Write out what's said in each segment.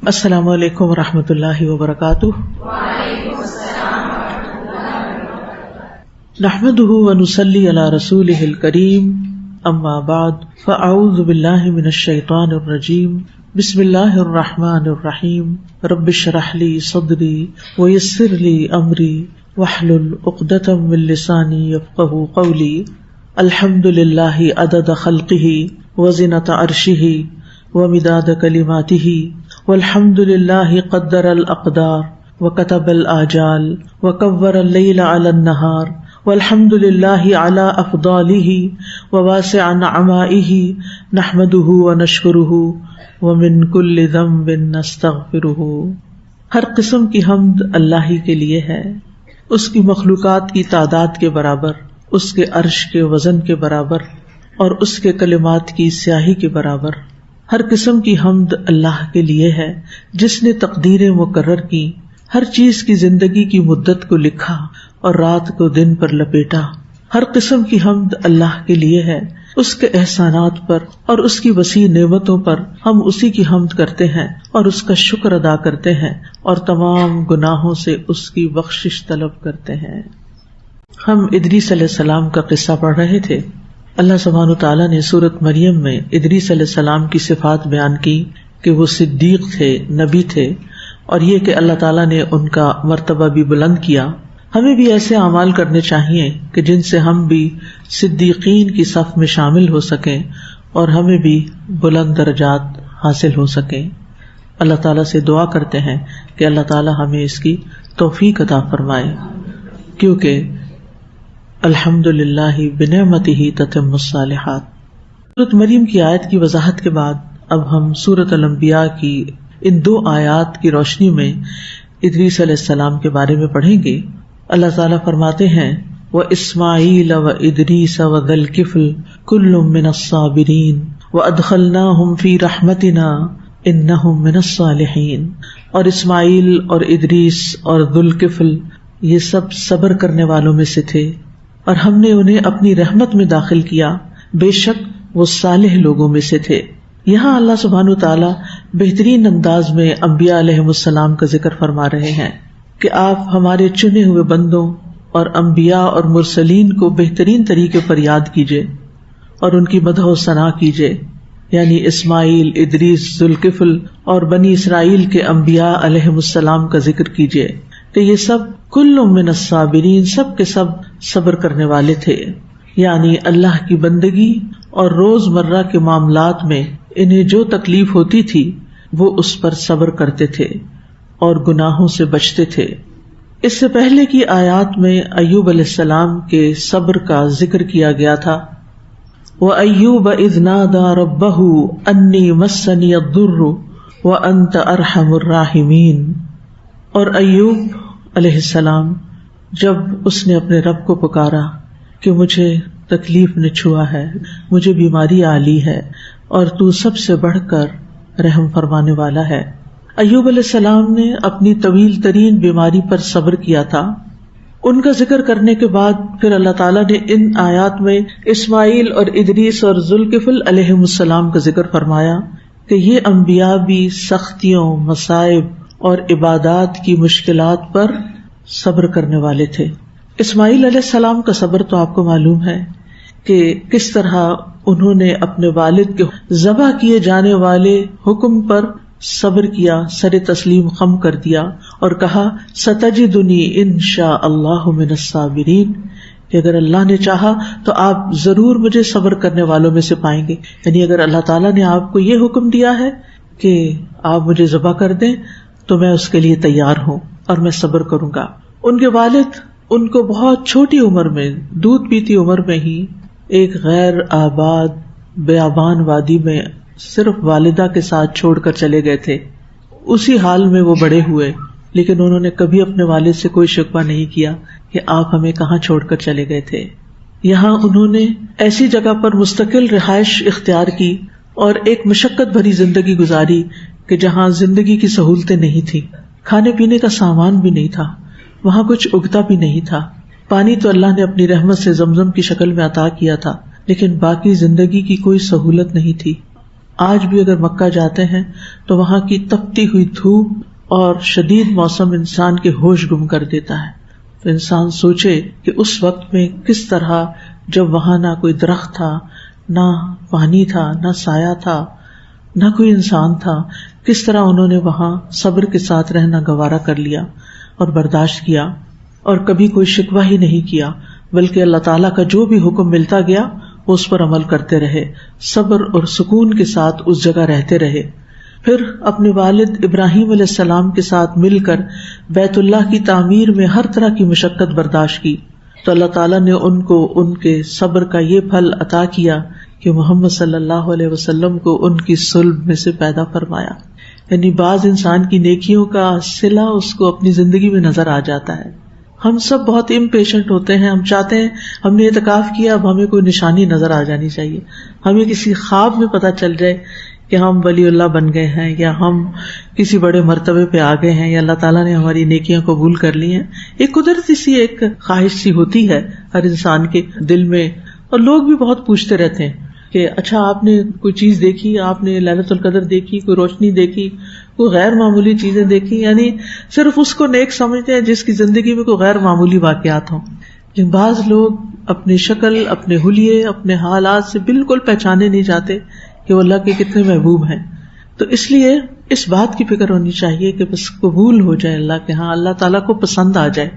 السلام علیکم ورحمۃ اللہ وبرکاتہ۔ وعلیکم السلام ورحمۃ اللہ وبرکاتہ۔ نحمده ونصلی علی رسولہ الکریم، اما بعد فاعوذ باللہ من الشیطان الرجیم، بسم اللہ الرحمن الرحیم۔ رب اشرح لی صدری ویسر لی امری واحلل عقدۃ من لسانی یفقہوا قولی۔ الحمد للہ عدد خلقہ وزنۃ عرشہ ومداد کلماتہ، والحمد للہ قدر الاقدار وکتب الآجال وکور اللیل علی النہار، والحمد للہ علی افضالہ وواسع نعمائہ، نحمدہ ونشکرہ ومن کل ذنب نستغفرہ۔ ہر قسم کی حمد اللہ ہی کے لیے ہے، اس کی مخلوقات کی تعداد کے برابر، اس کے عرش کے وزن کے برابر اور اس کے کلمات کی سیاہی کے برابر۔ ہر قسم کی حمد اللہ کے لیے ہے جس نے تقدیریں مقرر کی، ہر چیز کی زندگی کی مدت کو لکھا اور رات کو دن پر لپیٹا۔ ہر قسم کی حمد اللہ کے لیے ہے، اس کے احسانات پر اور اس کی وسیع نعمتوں پر ہم اسی کی حمد کرتے ہیں اور اس کا شکر ادا کرتے ہیں اور تمام گناہوں سے اس کی بخشش طلب کرتے ہیں۔ ہم ادریس علیہ السلام کا قصہ پڑھ رہے تھے۔ اللہ سبحانہ تعالیٰ نے سورۃ مریم میں ادریس علیہ السلام کی صفات بیان کی کہ وہ صدیق تھے، نبی تھے، اور یہ کہ اللہ تعالیٰ نے ان کا مرتبہ بھی بلند کیا۔ ہمیں بھی ایسے اعمال کرنے چاہیے کہ جن سے ہم بھی صدیقین کی صف میں شامل ہو سکیں اور ہمیں بھی بلند درجات حاصل ہو سکیں۔ اللہ تعالیٰ سے دعا کرتے ہیں کہ اللہ تعالیٰ ہمیں اس کی توفیق عطا فرمائے، کیونکہ الحمد للہ بنعمتہ تتم الصالحات۔ سورۃ مریم کی آیت کی وضاحت کے بعد اب ہم سورۃ الانبیاء کی ان دو آیات کی روشنی میں ادریس علیہ السلام کے بارے میں پڑھیں گے۔ اللہ تعالیٰ فرماتے ہیں وَإِسْمَاعِيلَ وَإِدْرِيسَ وَذَا الْكِفْلِ كُلٌّ مِّنَ الصَّابِرِينَ وَأَدْخَلْنَاهُمْ فِي رَحْمَتِنَا إِنَّهُمْ مِنَ الصَّالِحِينَ۔ اور اسماعیل اور ادریس اور ذو الکفل یہ سب صبر کرنے والوں میں سے تھے اور ہم نے انہیں اپنی رحمت میں داخل کیا، بے شک وہ صالح لوگوں میں سے تھے۔ یہاں اللہ سبحانہ تعالیٰ بہترین انداز میں انبیاء علیہم السلام کا ذکر فرما رہے ہیں کہ آپ ہمارے چنے ہوئے بندوں اور انبیاء اور مرسلین کو بہترین طریقے پر یاد کیجئے اور ان کی مدح و ثنا کیجئے، یعنی اسماعیل، ادریس، ذوالکفل اور بنی اسرائیل کے انبیاء علیہم السلام کا ذکر کیجئے کہ یہ سب کل من الصابرین، سب کے سب صبر کرنے والے تھے، یعنی اللہ کی بندگی اور روز مرہ کے معاملات میں انہیں جو تکلیف ہوتی تھی وہ اس پر صبر کرتے تھے اور گناہوں سے بچتے تھے۔ اس سے پہلے کی آیات میں ایوب علیہ السلام کے صبر کا ذکر کیا گیا تھا۔ وَأَيُّوبَ إِذْ نَادَى رَبَّهُ أَنِّي مَسَّنِيَ الضُّرُّ وَأَنْتَ أَرْحَمُ الرَّاحِمِينَ۔ اور ایوب علیہ السلام جب اس نے اپنے رب کو پکارا کہ مجھے تکلیف نے چھوا ہے، مجھے بیماری آ لی ہے اور تو سب سے بڑھ کر رحم فرمانے والا ہے۔ ایوب علیہ السلام نے اپنی طویل ترین بیماری پر صبر کیا تھا۔ ان کا ذکر کرنے کے بعد پھر اللہ تعالیٰ نے ان آیات میں اسماعیل اور ادریس اور ذوالکفل علیہم السلام کا ذکر فرمایا کہ یہ انبیاء بھی سختیوں، مصائب اور عبادات کی مشکلات پر صبر کرنے والے تھے۔ اسماعیل علیہ السلام کا صبر تو آپ کو معلوم ہے کہ کس طرح انہوں نے اپنے والد کے ذبح کیے جانے والے حکم پر صبر کیا، سر تسلیم خم کر دیا اور کہا ستجدنی انشاء اللہ من الصابرین، کہ اگر اللہ نے چاہا تو آپ ضرور مجھے صبر کرنے والوں میں سے پائیں گے۔ یعنی اگر اللہ تعالیٰ نے آپ کو یہ حکم دیا ہے کہ آپ مجھے ذبح کر دیں تو میں اس کے لیے تیار ہوں اور میں صبر کروں گا۔ ان کے والد ان کو بہت چھوٹی عمر میں، دودھ پیتی عمر میں ہی ایک غیر آباد بیابان وادی میں صرف والدہ کے ساتھ چھوڑ کر چلے گئے تھے۔ اسی حال میں وہ بڑے ہوئے، لیکن انہوں نے کبھی اپنے والد سے کوئی شکوہ نہیں کیا کہ آپ ہمیں کہاں چھوڑ کر چلے گئے تھے۔ یہاں انہوں نے ایسی جگہ پر مستقل رہائش اختیار کی اور ایک مشقت بھری زندگی گزاری کہ جہاں زندگی کی سہولتیں نہیں تھی، کھانے پینے کا سامان بھی نہیں تھا، وہاں کچھ اگتا بھی نہیں تھا۔ پانی تو اللہ نے اپنی رحمت سے زمزم کی شکل میں عطا کیا تھا، لیکن باقی زندگی کی کوئی سہولت نہیں تھی۔ آج بھی اگر مکہ جاتے ہیں تو وہاں کی تپتی ہوئی دھوپ اور شدید موسم انسان کے ہوش گم کر دیتا ہے. تو انسان سوچے کہ اس وقت میں کس طرح، جب وہاں نہ کوئی درخت تھا، نہ پانی تھا، نہ سایہ تھا، نہ کوئی انسان تھا، کس طرح انہوں نے وہاں صبر کے ساتھ رہنا گوارا کر لیا اور برداشت کیا، اور کبھی کوئی شکوہ ہی نہیں کیا، بلکہ اللہ تعالیٰ کا جو بھی حکم ملتا گیا وہ اس پر عمل کرتے رہے، صبر اور سکون کے ساتھ اس جگہ رہتے رہے. پھر اپنے والد ابراہیم علیہ السلام کے ساتھ مل کر بیت اللہ کی تعمیر میں ہر طرح کی مشقت برداشت کی، تو اللہ تعالیٰ نے ان کو ان کے صبر کا یہ پھل عطا کیا کہ محمد صلی اللہ علیہ وسلم کو ان کی صلب میں سے پیدا فرمایا. یعنی بعض انسان کی نیکیوں کا صلہ اس کو اپنی زندگی میں نظر آ جاتا ہے. ہم سب بہت امپیشنٹ ہوتے ہیں، ہم چاہتے ہیں ہم نے اعتکاف کیا، اب ہمیں کوئی نشانی نظر آ جانی چاہیے، ہمیں کسی خواب میں پتہ چل جائے کہ ہم ولی اللہ بن گئے ہیں، یا ہم کسی بڑے مرتبے پہ آ گئے ہیں، یا اللہ تعالیٰ نے ہماری نیکیاں قبول کر لی ہیں. ایک قدرتی سی ایک خواہش سی ہوتی ہے ہر انسان کے دل میں، اور لوگ بھی بہت پوچھتے رہتے ہیں کہ اچھا آپ نے کوئی چیز دیکھی، آپ نے لیلۃ القدر دیکھی، کوئی روشنی دیکھی، کوئی غیر معمولی چیزیں دیکھی. یعنی صرف اس کو نیک سمجھتے ہیں جس کی زندگی میں کوئی غیر معمولی واقعات ہوں. لیکن بعض لوگ اپنی شکل، اپنے حلیے، اپنے حالات سے بالکل پہچانے نہیں جاتے کہ وہ اللہ کے کتنے محبوب ہیں. تو اس لیے اس بات کی فکر ہونی چاہیے کہ بس قبول ہو جائے اللہ کے ہاں، اللہ تعالیٰ کو پسند آ جائے.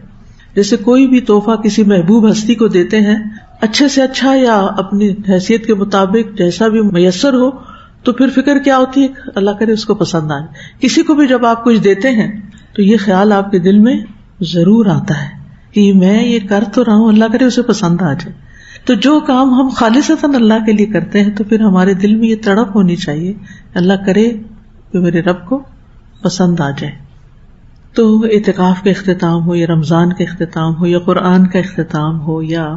جیسے کوئی بھی تحفہ کسی محبوب ہستی کو دیتے ہیں، اچھے سے اچھا یا اپنی حیثیت کے مطابق جیسا بھی میسر ہو، تو پھر فکر کیا ہوتی ہے، اللہ کرے اس کو پسند آئے. کسی کو بھی جب آپ کچھ دیتے ہیں تو یہ خیال آپ کے دل میں ضرور آتا ہے کہ میں یہ کر تو رہا ہوں، اللہ کرے اسے پسند آ جائے. تو جو کام ہم خالصتاً اللہ کے لیے کرتے ہیں تو پھر ہمارے دل میں یہ تڑپ ہونی چاہیے، اللہ کرے کہ میرے رب کو پسند آ جائے. تو اعتکاف کا اختتام ہو، یا رمضان کا اختتام ہو، یا قرآن کا اختتام ہو، یا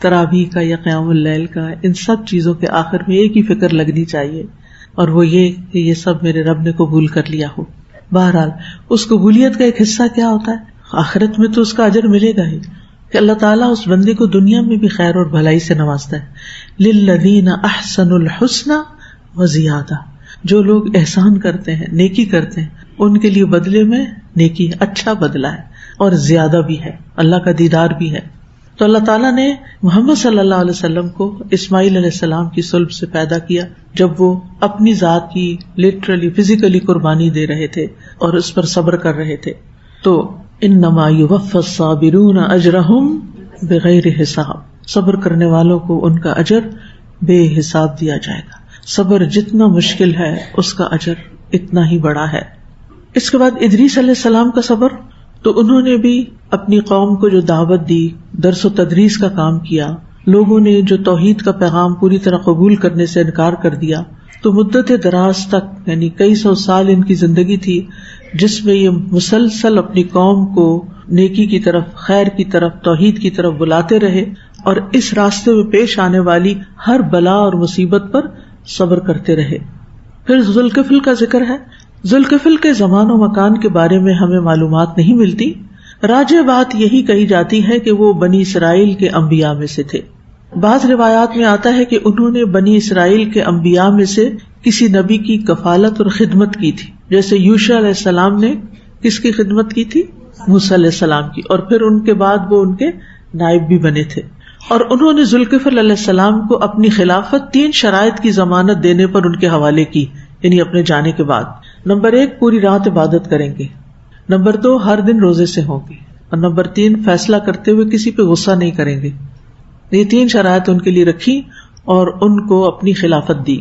تراویح کا، یا قیام اللیل کا، ان سب چیزوں کے آخر میں ایک ہی فکر لگنی چاہیے، اور وہ یہ کہ یہ سب میرے رب نے قبول کر لیا ہو. بہرحال اس قبولیت کا ایک حصہ کیا ہوتا ہے، آخرت میں تو اس کا اجر ملے گا ہی، کہ اللہ تعالیٰ اس بندے کو دنیا میں بھی خیر اور بھلائی سے نوازتا ہے. للذین احسنوا الحسنى وزیادہ، جو لوگ احسان کرتے ہیں، نیکی کرتے ہیں، ان کے لیے بدلے میں نیکی، اچھا بدلہ ہے اور زیادہ بھی ہے، اللہ کا دیدار بھی ہے. تو اللہ تعالیٰ نے محمد صلی اللہ علیہ وسلم کو اسماعیل علیہ السلام کی صلب سے پیدا کیا، جب وہ اپنی ذات کی لٹرلی فزیکلی قربانی دے رہے تھے اور اس پر صبر کر رہے تھے. تو انما یوفی الصابرون اجرہم بغیر حساب، صبر کرنے والوں کو ان کا اجر بے حساب دیا جائے گا. صبر جتنا مشکل ہے اس کا اجر اتنا ہی بڑا ہے. اس کے بعد ادریس علیہ السلام کا صبر، تو انہوں نے بھی اپنی قوم کو جو دعوت دی، درس و تدریس کا کام کیا، لوگوں نے جو توحید کا پیغام پوری طرح قبول کرنے سے انکار کر دیا، تو مدت دراز تک یعنی کئی سو سال ان کی زندگی تھی جس میں یہ مسلسل اپنی قوم کو نیکی کی طرف، خیر کی طرف، توحید کی طرف بلاتے رہے، اور اس راستے میں پیش آنے والی ہر بلا اور مصیبت پر صبر کرتے رہے. پھر ذوالکفل کا ذکر ہے. ذوالکفل کے زمان و مکان کے بارے میں ہمیں معلومات نہیں ملتی. راجح بات یہی کہی جاتی ہے کہ وہ بنی اسرائیل کے انبیاء میں سے تھے. بعض روایات میں آتا ہے کہ انہوں نے بنی اسرائیل کے انبیاء میں سے کسی نبی کی کفالت اور خدمت کی تھی، جیسے یوشع علیہ السلام نے کس کی خدمت کی تھی، موسیٰ علیہ السلام کی، اور پھر ان کے بعد وہ ان کے نائب بھی بنے تھے. اور انہوں نے ذوالکفل علیہ السلام کو اپنی خلافت 3 شرائط کی ضمانت دینے پر ان کے حوالے کی، یعنی اپنے جانے کے بعد. نمبر 1 پوری رات عبادت کریں گے، نمبر 2 ہر دن روزے سے ہوں گے، اور نمبر 3 فیصلہ کرتے ہوئے کسی پہ غصہ نہیں کریں گے. یہ 3 شرائط ان کے لیے رکھی اور ان کو اپنی خلافت دی.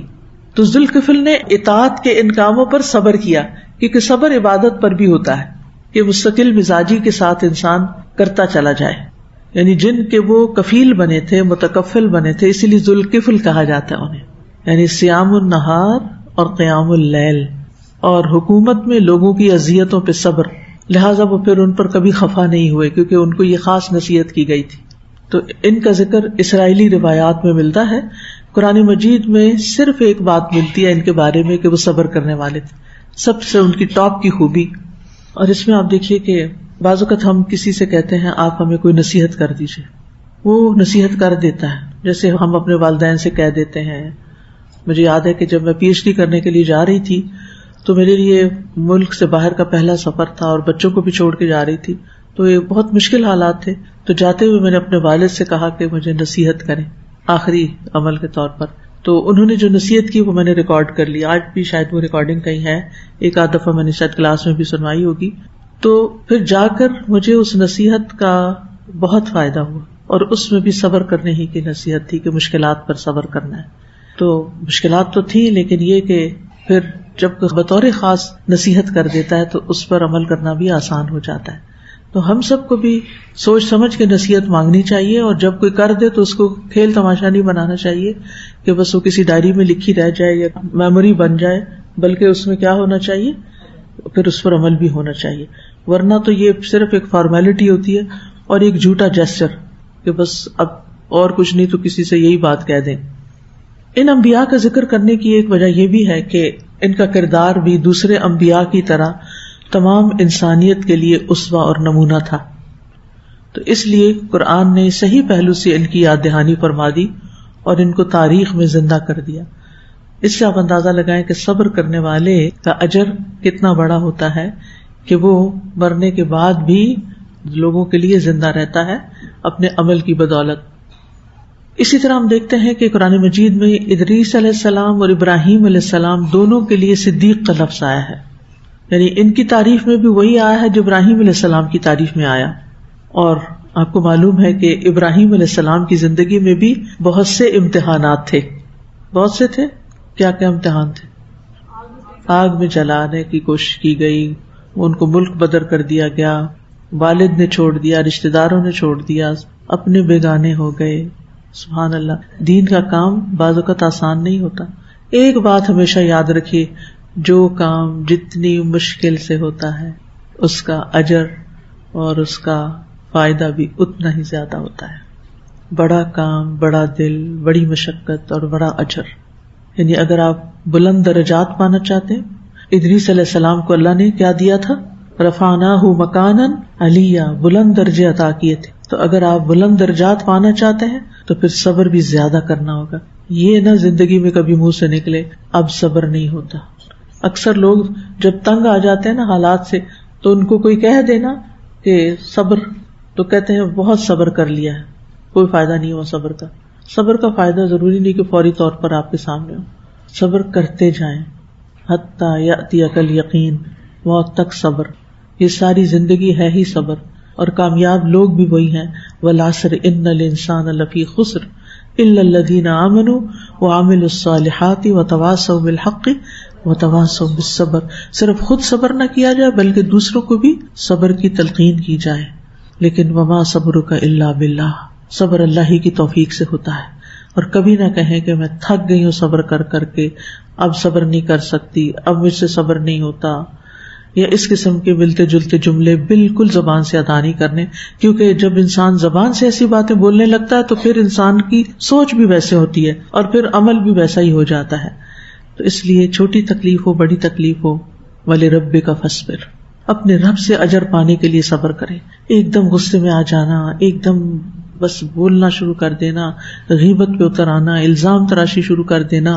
تو ذوالکفل نے اطاعت کے ان کاموں پر صبر کیا، کیونکہ صبر عبادت پر بھی ہوتا ہے کہ مستقل مزاجی کے ساتھ انسان کرتا چلا جائے. یعنی جن کے وہ کفیل بنے تھے، متکفل بنے تھے، اسی لیے ذوالکفل کہا جاتا ہے انہیں. یعنی صیام النہار اور قیام اللیل، اور حکومت میں لوگوں کی اذیتوں پہ صبر، لہٰذا وہ پھر ان پر کبھی خفا نہیں ہوئے کیونکہ ان کو یہ خاص نصیحت کی گئی تھی. تو ان کا ذکر اسرائیلی روایات میں ملتا ہے. قرآن مجید میں صرف ایک بات ملتی ہے ان کے بارے میں کہ وہ صبر کرنے والے تھے، سب سے ان کی ٹاپ کی خوبی. اور اس میں آپ دیکھیے کہ بعض اوقات ہم کسی سے کہتے ہیں آپ ہمیں کوئی نصیحت کر دیجیے، وہ نصیحت کر دیتا ہے، جیسے ہم اپنے والدین سے کہہ دیتے ہیں مجھے یاد ہے کہ جب میں پی ایچ ڈی کرنے کے لیے جا رہی تھی تو میرے لیے ملک سے باہر کا پہلا سفر تھا اور بچوں کو بھی چھوڑ کے جا رہی تھی، تو یہ بہت مشکل حالات تھے. تو جاتے ہوئے میں نے اپنے والد سے کہا کہ مجھے نصیحت کریں آخری عمل کے طور پر. تو انہوں نے جو نصیحت کی وہ میں نے ریکارڈ کر لی. آج بھی شاید وہ ریکارڈنگ کہیں ہے، ایک آدھ دفعہ میں نے شاید کلاس میں بھی سنوائی ہوگی. تو پھر جا کر مجھے اس نصیحت کا بہت فائدہ ہوا، اور اس میں بھی صبر کرنے ہی کی نصیحت تھی کہ مشکلات پر صبر کرنا ہے. تو مشکلات تو تھی، لیکن یہ کہ پھر جب بطور خاص نصیحت کر دیتا ہے تو اس پر عمل کرنا بھی آسان ہو جاتا ہے. تو ہم سب کو بھی سوچ سمجھ کے نصیحت مانگنی چاہیے، اور جب کوئی کر دے تو اس کو کھیل تماشا نہیں بنانا چاہیے کہ بس وہ کسی ڈائری میں لکھی رہ جائے یا میموری بن جائے، بلکہ اس میں کیا ہونا چاہیے، پھر اس پر عمل بھی ہونا چاہیے. ورنہ تو یہ صرف ایک فارمیلٹی ہوتی ہے اور ایک جھوٹا جیسچر کہ بس اب اور کچھ نہیں تو کسی سے یہی بات کہہ دیں. ان انبیاء کا ذکر کرنے کی ایک وجہ یہ بھی ہے کہ ان کا کردار بھی دوسرے انبیاء کی طرح تمام انسانیت کے لیے اسوہ اور نمونہ تھا. تو اس لیے قرآن نے صحیح پہلو سے ان کی یاد دہانی فرما دی اور ان کو تاریخ میں زندہ کر دیا. اس سے آپ اندازہ لگائیں کہ صبر کرنے والے کا اجر کتنا بڑا ہوتا ہے کہ وہ مرنے کے بعد بھی لوگوں کے لیے زندہ رہتا ہے اپنے عمل کی بدولت. اسی طرح ہم دیکھتے ہیں کہ قرآن مجید میں ادریس علیہ السلام اور ابراہیم علیہ السلام دونوں کے لیے صدیق کا لفظ آیا ہے. یعنی ان کی تعریف میں بھی وہی آیا ہے جو ابراہیم علیہ السلام کی تعریف میں آیا. اور آپ کو معلوم ہے کہ ابراہیم علیہ السلام کی زندگی میں بھی بہت سے امتحانات تھے. بہت سے تھے. کیا کیا امتحان تھے؟ آگ میں جلانے کی کوشش کی گئی، ان کو ملک بدر کر دیا گیا، والد نے چھوڑ دیا، رشتہ داروں نے چھوڑ دیا، اپنے بیگانے ہو گئے. سبحان اللہ، دین کا کام بعض اوقات آسان نہیں ہوتا. ایک بات ہمیشہ یاد رکھیے، جو کام جتنی مشکل سے ہوتا ہے اس کا اجر اور اس کا فائدہ بھی اتنا ہی زیادہ ہوتا ہے. بڑا کام، بڑا دل، بڑی مشقت اور بڑا اجر. یعنی اگر آپ بلند درجات پانا چاہتے ہیں، ادریس علیہ السلام کو اللہ نے کیا دیا تھا؟ رفعناہ مکانا علیہ، بلند درجے عطا کیے تھے. تو اگر آپ بلند درجات پانا چاہتے ہیں تو پھر صبر بھی زیادہ کرنا ہوگا. یہ نہ زندگی میں کبھی منہ سے نکلے اب صبر نہیں ہوتا. اکثر لوگ جب تنگ آ جاتے ہیں نا حالات سے، تو ان کو کوئی کہہ دینا کہ صبر، تو کہتے ہیں بہت صبر کر لیا ہے، کوئی فائدہ نہیں ہوا صبر کا. صبر کا فائدہ ضروری نہیں کہ فوری طور پر آپ کے سامنے ہو. صبر کرتے جائیں حتیٰ یأتیک الیقین، موت تک صبر. یہ ساری زندگی ہے ہی صبر، اور کامیاب لوگ بھی وہی ہیں. والعصر ان الانسان لفی خسر الا الذین آمنوا وعملوا الصالحات وتواصوا بالحق وتواصوا بالصبر. صرف خود صبر نہ کیا جائے بلکہ دوسروں کو بھی صبر کی تلقین کی جائے. لیکن وما صبرک الا باللہ، صبر اللہ ہی کی توفیق سے ہوتا ہے. اور کبھی نہ کہیں کہ میں تھک گئی ہوں صبر کر کر کے، اب صبر نہیں کر سکتی، اب مجھ سے صبر نہیں ہوتا، یا اس قسم کے ملتے جلتے جملے بالکل زبان سے ادا نہیں کرنے. کیونکہ جب انسان زبان سے ایسی باتیں بولنے لگتا ہے تو پھر انسان کی سوچ بھی ویسے ہوتی ہے اور پھر عمل بھی ویسا ہی ہو جاتا ہے. تو اس لیے چھوٹی تکلیف ہو بڑی تکلیف ہو، وَلِرَبِّكَ فَاصْبِرْ، اپنے رب سے اجر پانے کے لیے صبر کرے. ایک دم غصے میں آ جانا، ایک دم بس بولنا شروع کر دینا، غیبت پہ اتر آنا، الزام تراشی شروع کر دینا،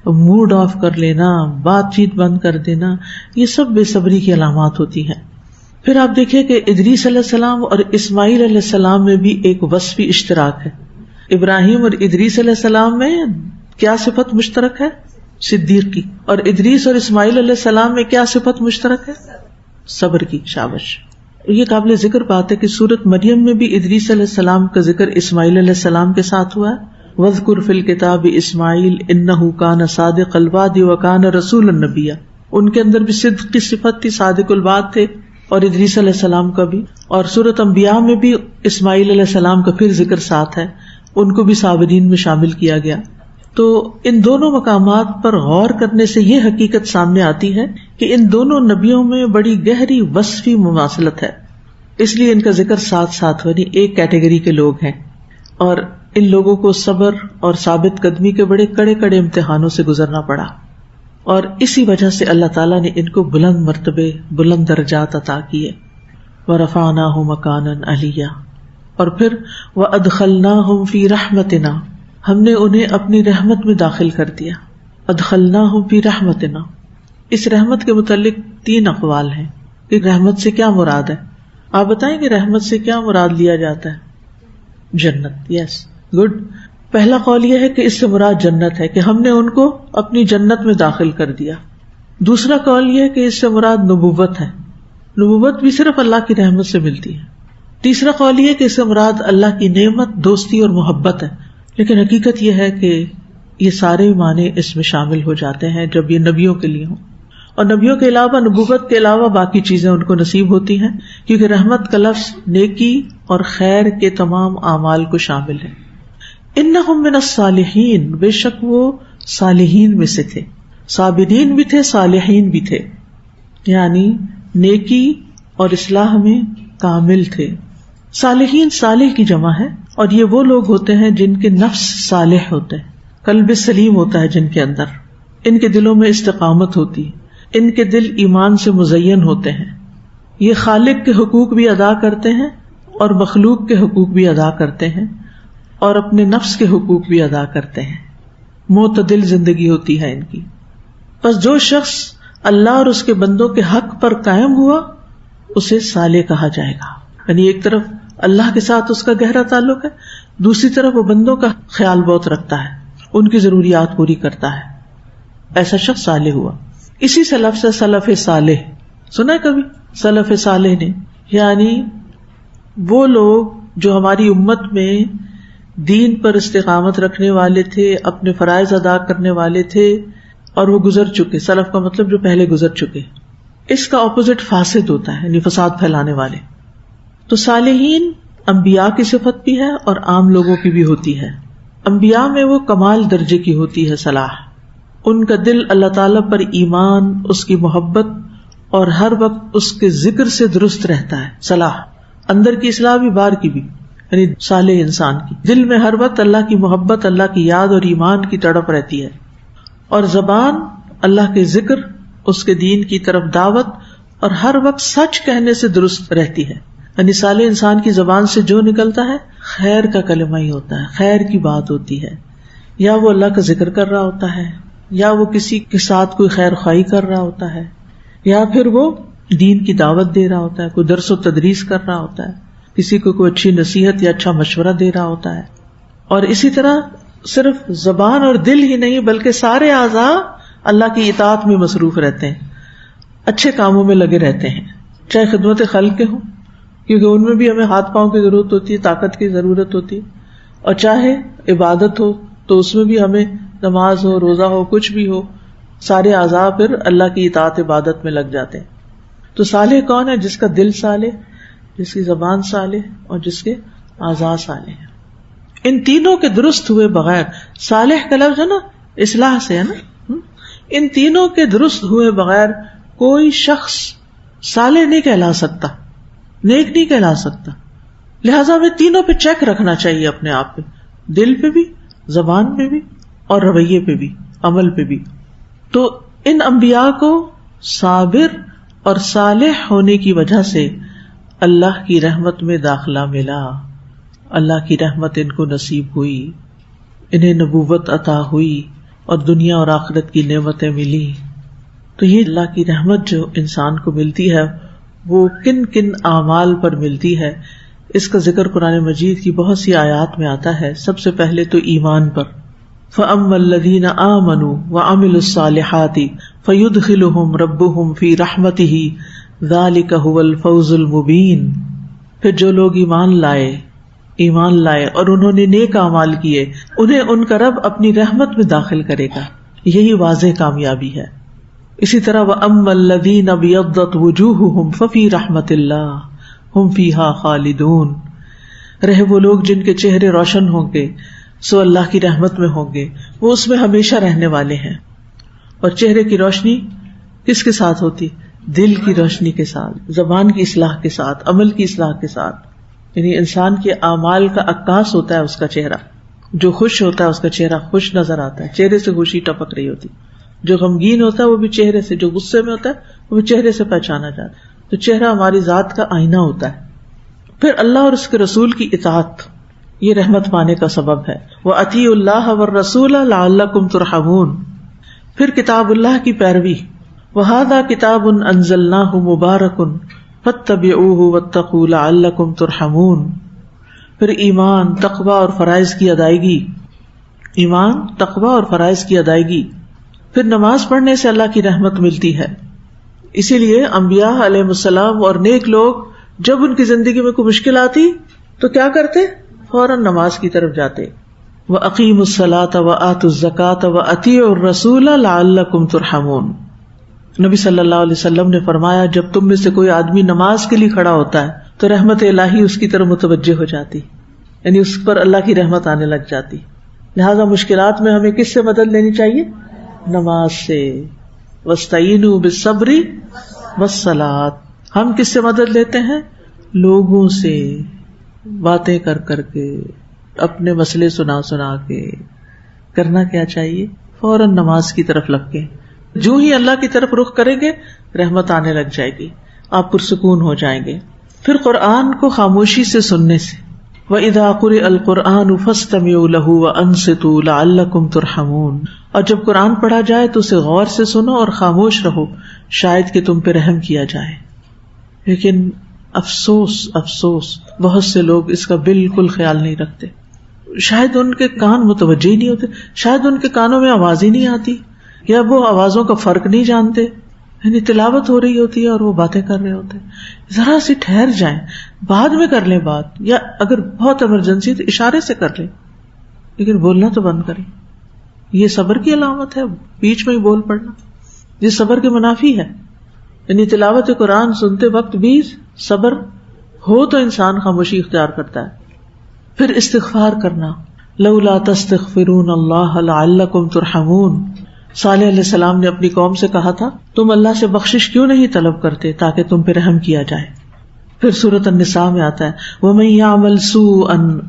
موڈ آف کر لینا، بات چیت بند کر دینا، یہ سب بے صبری کی علامات ہوتی ہیں. پھر آپ دیکھیں کہ ادریس علیہ السلام اور اسماعیل علیہ السلام میں بھی ایک وصفی اشتراک ہے. ابراہیم اور ادریس علیہ السلام میں کیا صفت مشترک ہے؟ صدیق کی. اور ادریس اور اسماعیل علیہ السلام میں کیا صفت مشترک ہے؟ صبر کی. شاباش. یہ قابل ذکر بات ہے کہ سورۃ مریم میں بھی ادریس علیہ السلام کا ذکر اسماعیل علیہ السلام کے ساتھ ہوا ہے. وَاذْكُرْ فِي الْكِتَابِ إِسْمَاعِيلَ إِنَّهُ كَانَ صَادِقَ الْوَعْدِ وَكَانَ رَسُولًا نَبِيًّا. ان کے اندر بھی صدق کی صفت تھی، صادق الوعد تھے. اور ادریس علیہ السلام کا بھی. اور سورۃ انبیاء میں بھی اسماعیل علیہ السلام کا پھر ذکر ساتھ ہے، ان کو بھی صابرین میں شامل کیا گیا. تو ان دونوں مقامات پر غور کرنے سے یہ حقیقت سامنے آتی ہے کہ ان دونوں نبیوں میں بڑی گہری وصفی مماثلت ہے. اس لیے ان کا ذکر ساتھ ساتھ یعنی ایک کیٹیگری کے لوگ ہیں. اور ان لوگوں کو صبر اور ثابت قدمی کے بڑے کڑے کڑے امتحانوں سے گزرنا پڑا، اور اسی وجہ سے اللہ تعالیٰ نے ان کو بلند مرتبے، بلند درجات عطا کیے. وَرَفَعْنَاهُ مَكَانًا عَلِيًّا. اور پھر وَأَدْخَلْنَاهُمْ فِي رَحْمَتِنَا، ہم نے انہیں اپنی رحمت میں داخل کر دیا. ادخلناہم فی رحمتنا. اس رحمت کے متعلق 3 اقوال ہیں کہ رحمت سے کیا مراد ہے. آپ بتائیں کہ رحمت سے کیا مراد لیا جاتا ہے؟ جنت. یس، گڈ. پہلا قول یہ ہے کہ اس سے مراد جنت ہے، کہ ہم نے ان کو اپنی جنت میں داخل کر دیا. دوسرا قول یہ ہے کہ اس سے مراد نبوت ہے، نبوت بھی صرف اللہ کی رحمت سے ملتی ہے. تیسرا قول یہ ہے کہ اس سے مراد اللہ کی نعمت، دوستی اور محبت ہے. لیکن حقیقت یہ ہے کہ یہ سارے معنی اس میں شامل ہو جاتے ہیں جب یہ نبیوں کے لیے ہوں، اور نبیوں کے علاوہ، نبوت کے علاوہ باقی چیزیں ان کو نصیب ہوتی ہیں، کیونکہ رحمت کا لفظ نیکی اور خیر کے تمام اعمال کو شامل ہے. انہم من الصالحین، بے شک وہ صالحین میں سے تھے، صابرین بھی تھے، صالحین بھی تھے، یعنی نیکی اور اصلاح میں کامل تھے. صالحین صالح کی جمع ہے، اور یہ وہ لوگ ہوتے ہیں جن کے نفس صالح ہوتے ہیں، قلب سلیم ہوتا ہے جن کے اندر، ان کے دلوں میں استقامت ہوتی ہے، ان کے دل ایمان سے مزین ہوتے ہیں. یہ خالق کے حقوق بھی ادا کرتے ہیں اور مخلوق کے حقوق بھی ادا کرتے ہیں اور اپنے نفس کے حقوق بھی ادا کرتے ہیں. معتدل زندگی ہوتی ہے ان کی. بس جو شخص اللہ اور اس کے بندوں کے حق پر قائم ہوا اسے صالح کہا جائے گا. یعنی ایک طرف اللہ کے ساتھ اس کا گہرا تعلق ہے، دوسری طرف وہ بندوں کا خیال بہت رکھتا ہے، ان کی ضروریات پوری کرتا ہے. ایسا شخص صالح ہوا. اسی سے لفظ سلف صالح سنا ہے کبھی؟ سلف صالح نے یعنی وہ لوگ جو ہماری امت میں دین پر استقامت رکھنے والے تھے، اپنے فرائض ادا کرنے والے تھے اور وہ گزر چکے. سلف کا مطلب جو پہلے گزر چکے. اس کا اپوزٹ فاسد ہوتا ہے، یعنی فساد پھیلانے والے. تو صالحین انبیاء کی صفت بھی ہے اور عام لوگوں کی بھی ہوتی ہے. انبیاء میں وہ کمال درجے کی ہوتی ہے صلاح، ان کا دل اللہ تعالیٰ پر ایمان، اس کی محبت اور ہر وقت اس کے ذکر سے درست رہتا ہے. صلاح اندر کی اصلاح بھی، باہر کی بھی، یعنی صالح انسان کی دل میں ہر وقت اللہ کی محبت، اللہ کی یاد اور ایمان کی تڑپ رہتی ہے، اور زبان اللہ کے ذکر، اس کے دین کی طرف دعوت اور ہر وقت سچ کہنے سے درست رہتی ہے. یعنی صالح انسان کی زبان سے جو نکلتا ہے خیر کا کلمہ ہی ہوتا ہے، خیر کی بات ہوتی ہے، یا وہ اللہ کا ذکر کر رہا ہوتا ہے، یا وہ کسی کے ساتھ کوئی خیر خواہی کر رہا ہوتا ہے، یا پھر وہ دین کی دعوت دے رہا ہوتا ہے، کوئی درس و تدریس کر رہا ہوتا ہے، کسی کو کوئی اچھی نصیحت یا اچھا مشورہ دے رہا ہوتا ہے. اور اسی طرح صرف زبان اور دل ہی نہیں بلکہ سارے اعضاء اللہ کی اطاعت میں مصروف رہتے ہیں، اچھے کاموں میں لگے رہتے ہیں، چاہے خدمت خلق کے ہوں، کیونکہ ان میں بھی ہمیں ہاتھ پاؤں کی ضرورت ہوتی ہے، طاقت کی ضرورت ہوتی ہے، اور چاہے عبادت ہو تو اس میں بھی ہمیں نماز ہو، روزہ ہو، کچھ بھی ہو، سارے اعضاء پھر اللہ کی اطاعت عبادت میں لگ جاتے ہیں. تو صالح کون ہے؟ جس کا دل صالح، جس کی زبان صالح اور جس کے اعضاء صالح ہیں. ان تینوں کے درست ہوئے بغیر، صالح کا لفظ ہے نا اصلاح سے ہے نا، ان تینوں کے درست ہوئے بغیر کوئی شخص صالح نہیں کہلا سکتا، نیک نہیں کہلا سکتا. لہٰذا ہمیں تینوں پہ چیک رکھنا چاہیے اپنے آپ پہ، دل پہ بھی، زبان پہ بھی اور رویے پہ بھی، عمل پہ بھی. تو ان انبیاء کو صابر اور صالح ہونے کی وجہ سے اللہ کی رحمت میں داخلہ ملا، اللہ کی رحمت ان کو نصیب ہوئی، انہیں نبوت عطا ہوئی اور دنیا اور آخرت کی نعمتیں ملی. تو یہ اللہ کی رحمت جو انسان کو ملتی ہے وہ کن کن اعمال پر ملتی ہے، اس کا ذکر قرآن مجید کی بہت سی آیات میں آتا ہے. سب سے پہلے تو ایمان پر، فَأَمَّا الَّذِينَ آمَنُوا وَعَمِلُوا الصَّالِحَاتِ فَيُدْخِلُهُمْ رَبُّهُمْ فِي رَحْمَتِهِ ذَلِكَ هُوَ الْفَوْزُ الْمُبِينُ. پھر جو لوگ ایمان لائے اور انہوں نے نیک اعمال کیے، انہیں ان کا رب اپنی رحمت میں داخل کرے گا، یہی واضح کامیابی ہے. اسی طرح وَأَمَّا الَّذِينَ ابْيَضَّتْ وُجُوهُهُمْ فَفِي رَحْمَةِ اللَّهِ هُمْ فِيهَا خَالِدُونَ. رہے وہ لوگ جن کے چہرے روشن ہوں گے سو اللہ کی رحمت میں ہوں گے، وہ اس میں ہمیشہ رہنے والے ہیں. اور چہرے کی روشنی کس کے ساتھ ہوتی؟ دل کی روشنی کے ساتھ، زبان کی اصلاح کے ساتھ، عمل کی اصلاح کے ساتھ. یعنی انسان کے اعمال کا عکاس ہوتا ہے اس کا چہرہ. جو خوش ہوتا ہے اس کا چہرہ خوش نظر آتا ہے، چہرے سے خوشی ٹپک رہی ہوتی. جو غمگین ہوتا ہے وہ بھی چہرے سے، جو غصے میں ہوتا ہے وہ بھی چہرے سے پہچانا جاتا ہے. تو چہرہ ہماری ذات کا آئینہ ہوتا ہے. پھر اللہ اور اس کے رسول کی اطاعت یہ رحمت پانے کا سبب ہے. وَأَطِیعُوا اللَّهَ وَالرَّسُولَ لَعَلَّکُمْ تُرْحَمُونَ. پھر کتاب اللہ کی پیروی، وَهَذَا كِتَابٌ أَنزَلْنَاهُ مُبَارَكٌ فَاتَّبِعُوهُ وَاتَّقُوا لَعَلَّكُمْ تُرْحَمُونَ۔ پھر ایمان، تقوی اور فرائض کی ادائیگی، ایمان، تقوی اور فرائض کی ادائیگی۔ پھر نماز پڑھنے سے اللہ کی رحمت ملتی ہے، اسی لیے انبیاء علیہ السلام اور نیک لوگ جب ان کی زندگی میں کوئی مشکل آتی تو کیا کرتے؟ فوراً نماز کی طرف جاتے۔ وَأَقِیمُوا الصَّلَاةَ وَآتُوا الزَّکَاةَ وَأَطِیعُوا الرَّسُولَ لَعَلَّکُمْ تُرْحَمُونَ۔ نبی صلی اللہ علیہ وسلم نے فرمایا جب تم میں سے کوئی آدمی نماز کے لیے کھڑا ہوتا ہے تو رحمت الہی اس کی طرف متوجہ ہو جاتی، یعنی اس پر اللہ کی رحمت آنے لگ جاتی۔ لہذا مشکلات میں ہمیں کس سے مدد لینی چاہیے؟ نماز سے۔ وَاسْتَعِینُوا بِالصَّبْرِ وَالصَّلَاةِ۔ ہم کس سے مدد لیتے ہیں؟ لوگوں سے، باتیں کر کر کے، اپنے مسئلے سنا کے۔ کرنا کیا چاہیے؟ فوراً نماز کی طرف لگ کے، جو ہی اللہ کی طرف رخ کریں گے رحمت آنے لگ جائے گی، آپ پرسکون ہو جائیں گے۔ پھر قرآن کو خاموشی سے سننے سے، وَإِذَا قُرِئَ الْقُرْآنُ فَاسْتَمِعُوا لَهُ وَأَنصِتُوا لَعَلَّكُمْ تُرْحَمُونَ۔ اور جب قرآن پڑھا جائے تو اسے غور سے سنو اور خاموش رہو، شاید کہ تم پہ رحم کیا جائے۔ لیکن افسوس بہت سے لوگ اس کا بالکل خیال نہیں رکھتے، شاید ان کے کان متوجہ ہی نہیں ہوتے، شاید ان کے کانوں میں آواز ہی نہیں آتی، یا وہ آوازوں کا فرق نہیں جانتے، یعنی تلاوت ہو رہی ہوتی ہے اور وہ باتیں کر رہے ہوتے ہیں۔ ذرا سی ٹھہر جائیں، بعد میں کر لیں بات، یا اگر بہت ایمرجنسی تو اشارے سے کر لیں، لیکن بولنا تو بند کریں۔ یہ صبر کی علامت ہے، بیچ میں ہی بول پڑنا، یہ صبر کے منافی ہے۔ یعنی تلاوت قرآن سنتے وقت بھی صبر ہو تو انسان خاموشی اختیار کرتا ہے۔ پھر استغفار کرنا، لولا تستغفرون اللہ لعلکم ترحمون۔ صالح علیہ السلام نے اپنی قوم سے کہا تھا تم اللہ سے بخشش کیوں نہیں طلب کرتے تاکہ تم پہ رحم کیا جائے۔ پھر سورۃ النساء میں آتا ہے وَمَن يَعْمَلْ سُوءًا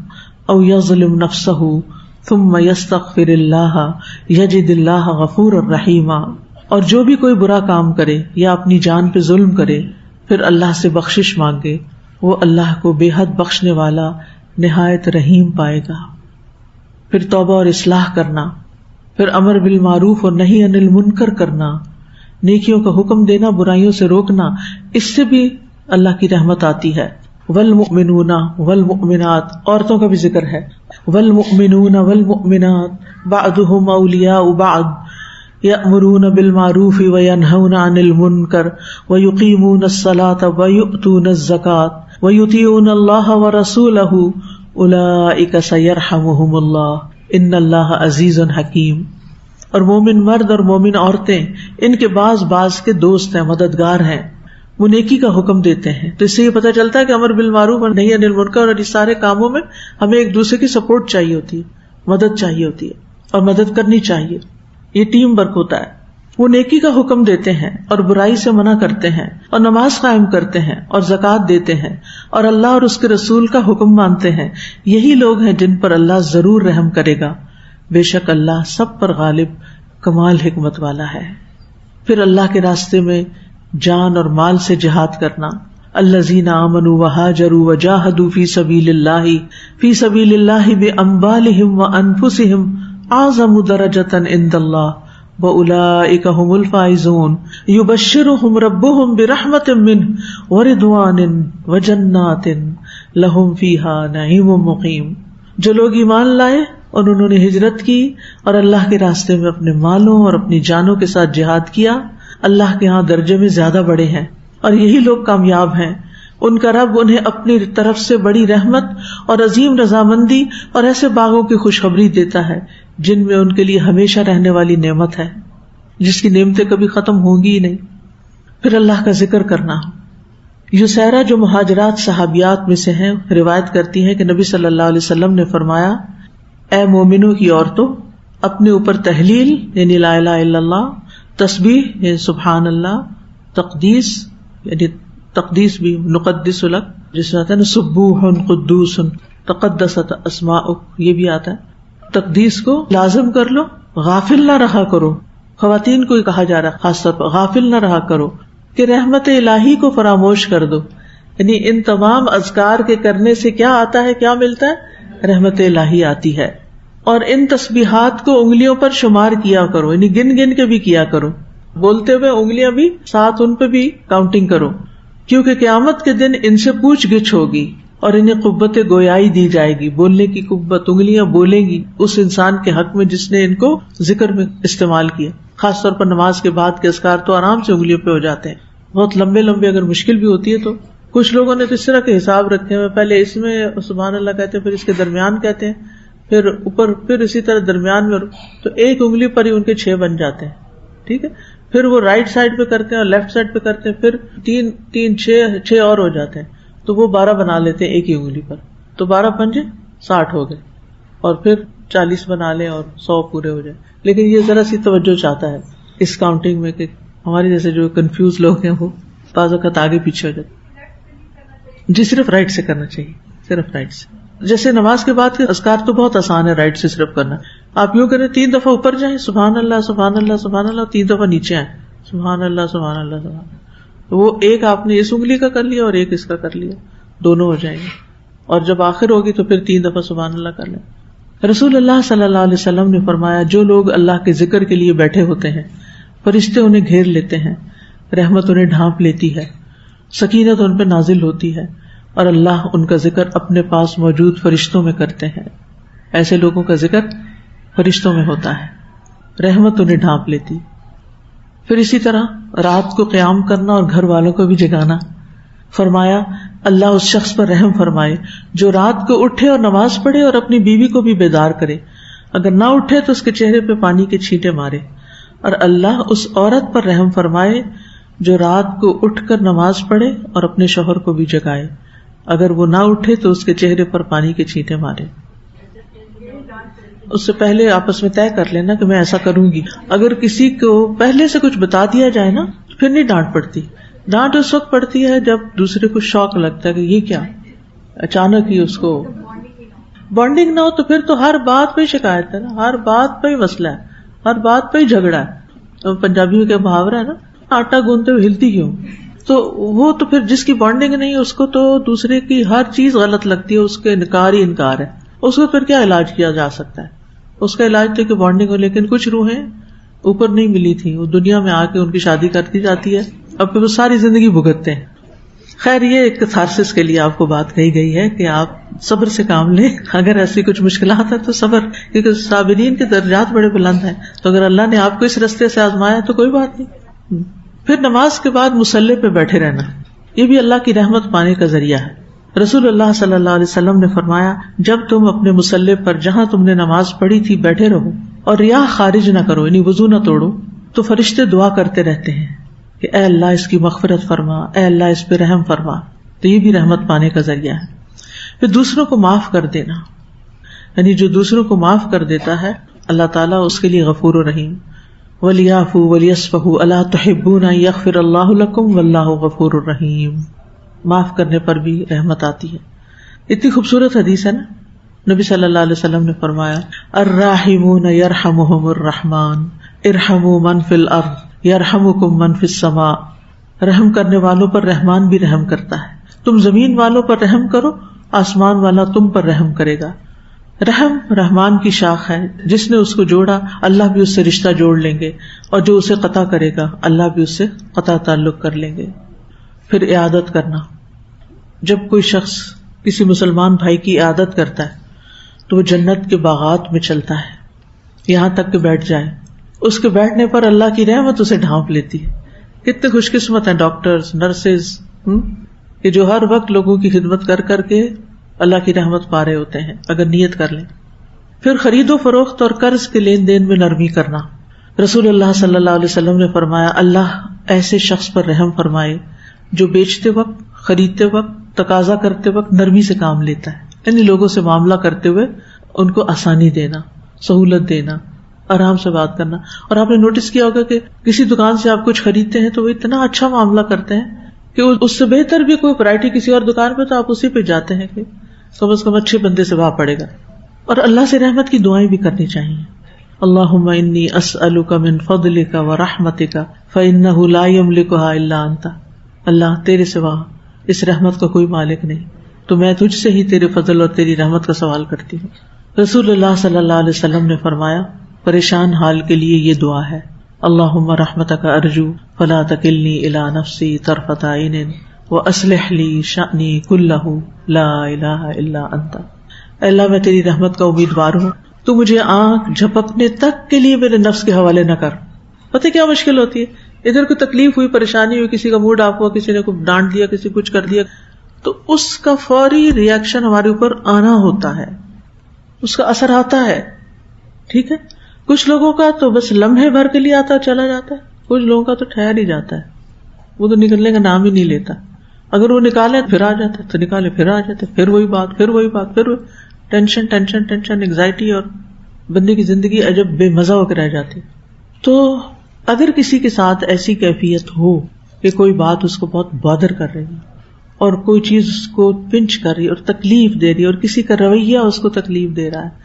أَوْ يَظْلِمْ نَفْسَهُ ثُمَّ يَسْتَغْفِرِ اللَّهَ يَجِدِ اللَّهَ غَفُورًا رَحِيمًا۔ اور جو بھی کوئی برا کام کرے یا اپنی جان پہ ظلم کرے پھر اللہ سے بخشش مانگے، وہ اللہ کو بے حد بخشنے والا نہایت رحیم پائے گا۔ پھر توبہ اور اصلاح کرنا، پھر امر بالمعروف اور نہی عن المنکر کرنا، نیکیوں کا حکم دینا، برائیوں سے روکنا، اس سے بھی اللہ کی رحمت آتی ہے۔ والمؤمنون والمؤمنات، عورتوں کا بھی ذکر ہے، والمؤمنون والمؤمنات بعضهم اولیاء بعض یأمرون بالمعروف وینہون عن المنکر ویقیمون الصلاة ویؤتون الزکاة ویطیعون اللہ ورسولہ اولئک سیرحمہم اللہ ان اللہ عزیز حکیم۔ اور مومن مرد اور مومن عورتیں ان کے بعض کے دوست ہیں، مددگار ہیں، وہ نیکی کا حکم دیتے ہیں۔ تو اس سے یہ پتہ چلتا ہے کہ امر بالمعروف اور نہی عن المنکر اور اس سارے کاموں میں ہمیں ایک دوسرے کی سپورٹ چاہیے ہوتی ہے، مدد چاہیے ہوتی ہے اور مدد کرنی چاہیے، یہ ٹیم ورک ہوتا ہے۔ وہ نیکی کا حکم دیتے ہیں اور برائی سے منع کرتے ہیں اور نماز قائم کرتے ہیں اور زکوٰۃ دیتے ہیں اور اللہ اور اس کے رسول کا حکم مانتے ہیں، یہی لوگ ہیں جن پر اللہ ضرور رحم کرے گا، بے شک اللہ سب پر غالب کمال حکمت والا ہے۔ پھر اللہ کے راستے میں جان اور مال سے جہاد کرنا، الذین آمنوا وہاجروا وجاہدوا فی سبیل اللہ باموالہم وانفسہم اعظم درجۃ عند اللہ وَأُولَئِكَ هُمُ الْفَائِزُونَ يُبَشِّرُهُمْ رَبُّهُمْ بِرَحْمَةٍ مِّنْهُ وَرِضْوَانٍ وَجَنَّاتٍ لَهُمْ فِيهَا نَعِيمٌ مُقِيمٌ۔ جو لوگ ایمان لائے اور انہوں نے ہجرت کی اور اللہ کے راستے میں اپنے مالوں اور اپنی جانوں کے ساتھ جہاد کیا، اللہ کے ہاں درجے میں زیادہ بڑے ہیں اور یہی لوگ کامیاب ہیں۔ ان کا رب انہیں اپنی طرف سے بڑی رحمت اور عظیم رضامندی اور ایسے باغوں کی خوشخبری دیتا ہے جن میں ان کے لیے ہمیشہ رہنے والی نعمت ہے، جس کی نعمتیں کبھی ختم ہوں گی ہی نہیں۔ پھر اللہ کا ذکر کرنا۔ یسیرہ جو مہاجرات صحابیات میں سے ہیں روایت کرتی ہیں کہ نبی صلی اللہ علیہ وسلم نے فرمایا، اے مومنوں کی عورتوں، اپنے اوپر تحلیل یعنی لا الہ الا اللہ، تسبیح یعنی سبحان اللہ، تقدیس یعنی تقدیس بھی نقدس لک، جس میں آتا ہے نا سبوح قدوس تقدست اسماؤک، یہ بھی آتا ہے۔ تقدیس کو لازم کر لو، غافل نہ رہا کرو، خواتین کو ہی کہا جا رہا ہے خاص طور پر، غافل نہ رہا کرو کہ رحمت الہی کو فراموش کر دو۔ یعنی ان تمام اذکار کے کرنے سے کیا آتا ہے، کیا ملتا ہے؟ رحمت الہی آتی ہے۔ اور ان تسبیحات کو انگلیوں پر شمار کیا کرو، یعنی گن گن کے بھی کیا کرو، بولتے ہوئے انگلیاں بھی ساتھ ان پہ بھی کاؤنٹنگ کرو، کیونکہ قیامت کے دن ان سے پوچھ گچھ ہوگی اور انہیں قوت گویائی دی جائے گی، بولنے کی قوت، انگلیاں بولیں گی اس انسان کے حق میں جس نے ان کو ذکر میں استعمال کیا. خاص طور پر نماز کے بعد کے اذکار تو آرام سے انگلیوں پہ ہو جاتے ہیں، بہت لمبے لمبے اگر مشکل بھی ہوتی ہے تو. کچھ لوگوں نے تو اس طرح کے حساب رکھے ہیں، پہلے اس میں سبحان اللہ کہتے ہیں، پھر اس کے درمیان کہتے ہیں، پھر اوپر، پھر اسی طرح درمیان میں، تو ایک انگلی پر ہی ان کے 6 بن جاتے ہیں. ٹھیک ہے، پھر وہ رائٹ سائڈ پہ کرتے ہیں اور لیفٹ سائڈ پہ کرتے ہیں، پھر 3 6 اور ہو جاتے ہیں، تو وہ 12 بنا لیتے ہیں ایک ہی انگلی پر، تو 12 پنجے 60 ہو گئے، اور پھر 40 بنا لیں اور 100 پورے ہو جائیں. لیکن یہ ذرا سی توجہ چاہتا ہے اس کاؤنٹنگ میں کہ ہمارے جیسے جو کنفیوز لوگ ہیں وہ بعض اوقات آگے پیچھے ہو جاتے. جی صرف رائٹ سے کرنا چاہیے، صرف رائٹ سے. جیسے نماز کے بعد کے اذکار تو بہت آسان ہے رائٹ سے صرف کرنا. آپ یوں کریں 3 دفعہ اوپر جائیں سبحان اللہ سبحان اللہ سبحان اللہ، 3 دفعہ نیچے آئیں سبحان اللہ سبحان اللہ سبحان اللہ. وہ ایک آپ نے اس انگلی کا کر لیا اور ایک اس کا کر لیا، دونوں ہو جائیں گے. اور جب آخر ہوگی تو پھر 3 دفعہ سبحان اللہ کر لیں. رسول اللہ صلی اللہ علیہ وسلم نے فرمایا جو لوگ اللہ کے ذکر کے لیے بیٹھے ہوتے ہیں فرشتے انہیں گھیر لیتے ہیں، رحمت انہیں ڈھانپ لیتی ہے، سکینت ان پہ نازل ہوتی ہے، اور اللہ ان کا ذکر اپنے پاس موجود فرشتوں میں کرتے ہیں. ایسے لوگوں کا ذکر فرشتوں میں ہوتا ہے، رحمت انہیں ڈھانپ لیتی. پھر اسی طرح رات کو قیام کرنا اور گھر والوں کو بھی جگانا. فرمایا اللہ اس شخص پر رحم فرمائے جو رات کو اٹھے اور نماز پڑھے اور اپنی بیوی کو بھی بیدار کرے، اگر نہ اٹھے تو اس کے چہرے پہ پانی کے چھینٹے مارے. اور اللہ اس عورت پر رحم فرمائے جو رات کو اٹھ کر نماز پڑھے اور اپنے شوہر کو بھی جگائے، اگر وہ نہ اٹھے تو اس کے چہرے پر پانی کے چھینٹے مارے. اس سے پہلے آپس میں طے کر لینا کہ میں ایسا کروں گی. اگر کسی کو پہلے سے کچھ بتا دیا جائے نا پھر نہیں ڈانٹ پڑتی. ڈانٹ اس وقت پڑتی ہے جب دوسرے کو شوق لگتا ہے کہ یہ کیا، اچانک ہی اس کو بانڈنگ نہ ہو تو پھر تو ہر بات پہ شکایت ہے نا، ہر بات پہ ہی مسئلہ ہے، ہر بات پہ ہی جھگڑا ہے. پنجابی میں کیا محاورہ ہے نا، آٹا گوندتے ہوئے ہلتی کیوں. تو وہ تو پھر جس کی بانڈنگ نہیں اس کو تو دوسرے کی ہر چیز غلط لگتی ہے، اس کے انکار ہی انکار ہے. اس کو پھر کیا علاج کیا جا سکتا ہے؟ اس کا علاج تو کہ بانڈنگ ہو. لیکن کچھ روحیں اوپر نہیں ملی تھی، وہ دنیا میں آ کے ان کی شادی کر دی جاتی ہے، اب پھر وہ ساری زندگی بھگتتے ہیں. خیر یہ ایک کتھارسس کے لیے آپ کو بات کہی گئی ہے کہ آپ صبر سے کام لیں. اگر ایسی کچھ مشکلات ہیں تو صبر، کیونکہ صابرین کے درجات بڑے بلند ہیں. تو اگر اللہ نے آپ کو اس رستے سے آزمایا تو کوئی بات نہیں. پھر نماز کے بعد مصلی پہ بیٹھے رہنا، یہ بھی اللہ کی رحمت پانے کا ذریعہ ہے. رسول اللہ صلی اللہ علیہ وسلم نے فرمایا جب تم اپنے مصلی پر جہاں تم نے نماز پڑھی تھی بیٹھے رہو اور ریاح خارج نہ کرو، یعنی وضو نہ توڑو، تو فرشتے دعا کرتے رہتے ہیں کہ اے اللہ اس کی مغفرت فرما، اے اللہ اس پہ رحم فرما. تو یہ بھی رحمت پانے کا ذریعہ ہے. پھر دوسروں کو معاف کر دینا، یعنی جو دوسروں کو معاف کر دیتا ہے اللہ تعالیٰ اس کے لیے غفور و رحیم. وَلْيَعْفُوا وَلْيَصْفَحُوا أَلَا تُحِبُّونَ أَن يَغْفِرَ اللَّهُ لَكُمْ وَاللَّهُ غَفُورٌ رَحِيمٌ. معاف کرنے پر بھی رحمت آتی ہے. اتنی خوبصورت حدیث ہے نا. نبی صلی اللہ علیہ وسلم نے فرمایا الراحمون یرحمہم الرحمن ارحموا من فی الارض یرحمکم من فی السماء. رحم کرنے والوں پر رحمان بھی رحم کرتا ہے. تم زمین والوں پر رحم کرو، آسمان والا تم پر رحم کرے گا. رحم رحمان کی شاخ ہے، جس نے اس کو جوڑا اللہ بھی اس سے رشتہ جوڑ لیں گے، اور جو اسے قطع کرے گا اللہ بھی اس سے قطع تعلق کر لیں گے. پھر عیادت کرنا. جب کوئی شخص کسی مسلمان بھائی کی عیادت کرتا ہے تو وہ جنت کے باغات میں چلتا ہے یہاں تک کہ بیٹھ جائے. اس کے بیٹھنے پر اللہ کی رحمت اسے ڈھانپ لیتی ہے. کتنے خوش قسمت ہیں ڈاکٹرز، نرسز کہ جو ہر وقت لوگوں کی خدمت کر کر کے اللہ کی رحمت پا رہے ہوتے ہیں اگر نیت کر لیں. پھر خرید و فروخت اور قرض کے لین دین میں نرمی کرنا. رسول اللہ صلی اللہ علیہ وسلم نے فرمایا اللہ ایسے شخص پر رحم فرمائے جو بیچتے وقت، خریدتے وقت، تقاضا کرتے وقت نرمی سے کام لیتا ہے. یعنی لوگوں سے معاملہ کرتے ہوئے ان کو آسانی دینا، سہولت دینا، آرام سے بات کرنا. اور آپ نے نوٹس کیا ہوگا کہ کسی دکان سے آپ کچھ خریدتے ہیں تو وہ اتنا اچھا معاملہ کرتے ہیں کہ اس سے بہتر بھی کوئی ورائٹی کسی اور دکان پہ تو آپ اسی پہ جاتے ہیں کہ کم از کم اچھے بندے سے بھا پڑے گا. اور اللہ سے رحمت کی دعائیں بھی کرنی چاہیے. اللہم انی اسألک من فضلک ورحمتک فإنہ لا یملکھا الا انت. اللہ تیرے سوا اس رحمت کا کوئی مالک نہیں، تو میں تجھ سے ہی تیرے فضل اور تیری رحمت کا سوال کرتی ہوں. رسول اللہ صلی اللہ علیہ وسلم نے فرمایا پریشان حال کے لیے یہ دعا ہے، اللہم رحمتک ارجو فلا تکلنی الی نفسی طرفۃ عین واصلح لی شأنی کلہ لا الہ الا انت۔ اے اللہ میں تیری رحمت کا امیدوار ہوں، تو مجھے آنکھ جھپکنے تک کے لیے میرے نفس کے حوالے نہ کر۔ پتہ کیا مشکل ہوتی ہے، ادھر کوئی تکلیف ہوئی، پریشانی ہوئی، کسی کا موڈ آف ہوا، کسی نے کوئی ڈانٹ دیا، کسی کچھ کر دیا، تو اس کا فوری ریئیکشن ہمارے اوپر آنا ہوتا ہے، اس کا اثر آتا ہے، ٹھیک ہے۔ کچھ لوگوں کا تو بس لمحے بھر کے لیے آتا چلا جاتا ہے، کچھ لوگوں کا تو ٹھہر ہی جاتا ہے، وہ تو نکلنے کا نام ہی نہیں لیتا۔ اگر وہ نکالے پھر آ جاتا ہے، تو نکالے پھر آ جاتے، پھر وہی بات، پھر وہی بات، پھر ٹینشن ٹینشن ٹینشن، انگزائٹی، اور بندے کی زندگی عجب بے مزہ ہو کے رہ جاتی۔ تو اگر کسی کے ساتھ ایسی کیفیت ہو کہ کوئی بات اس کو بہت بادر کر رہی ہے اور کوئی چیز اس کو پنچ کر رہی ہے اور تکلیف دے رہی ہے، اور کسی کا رویہ اس کو تکلیف دے رہا ہے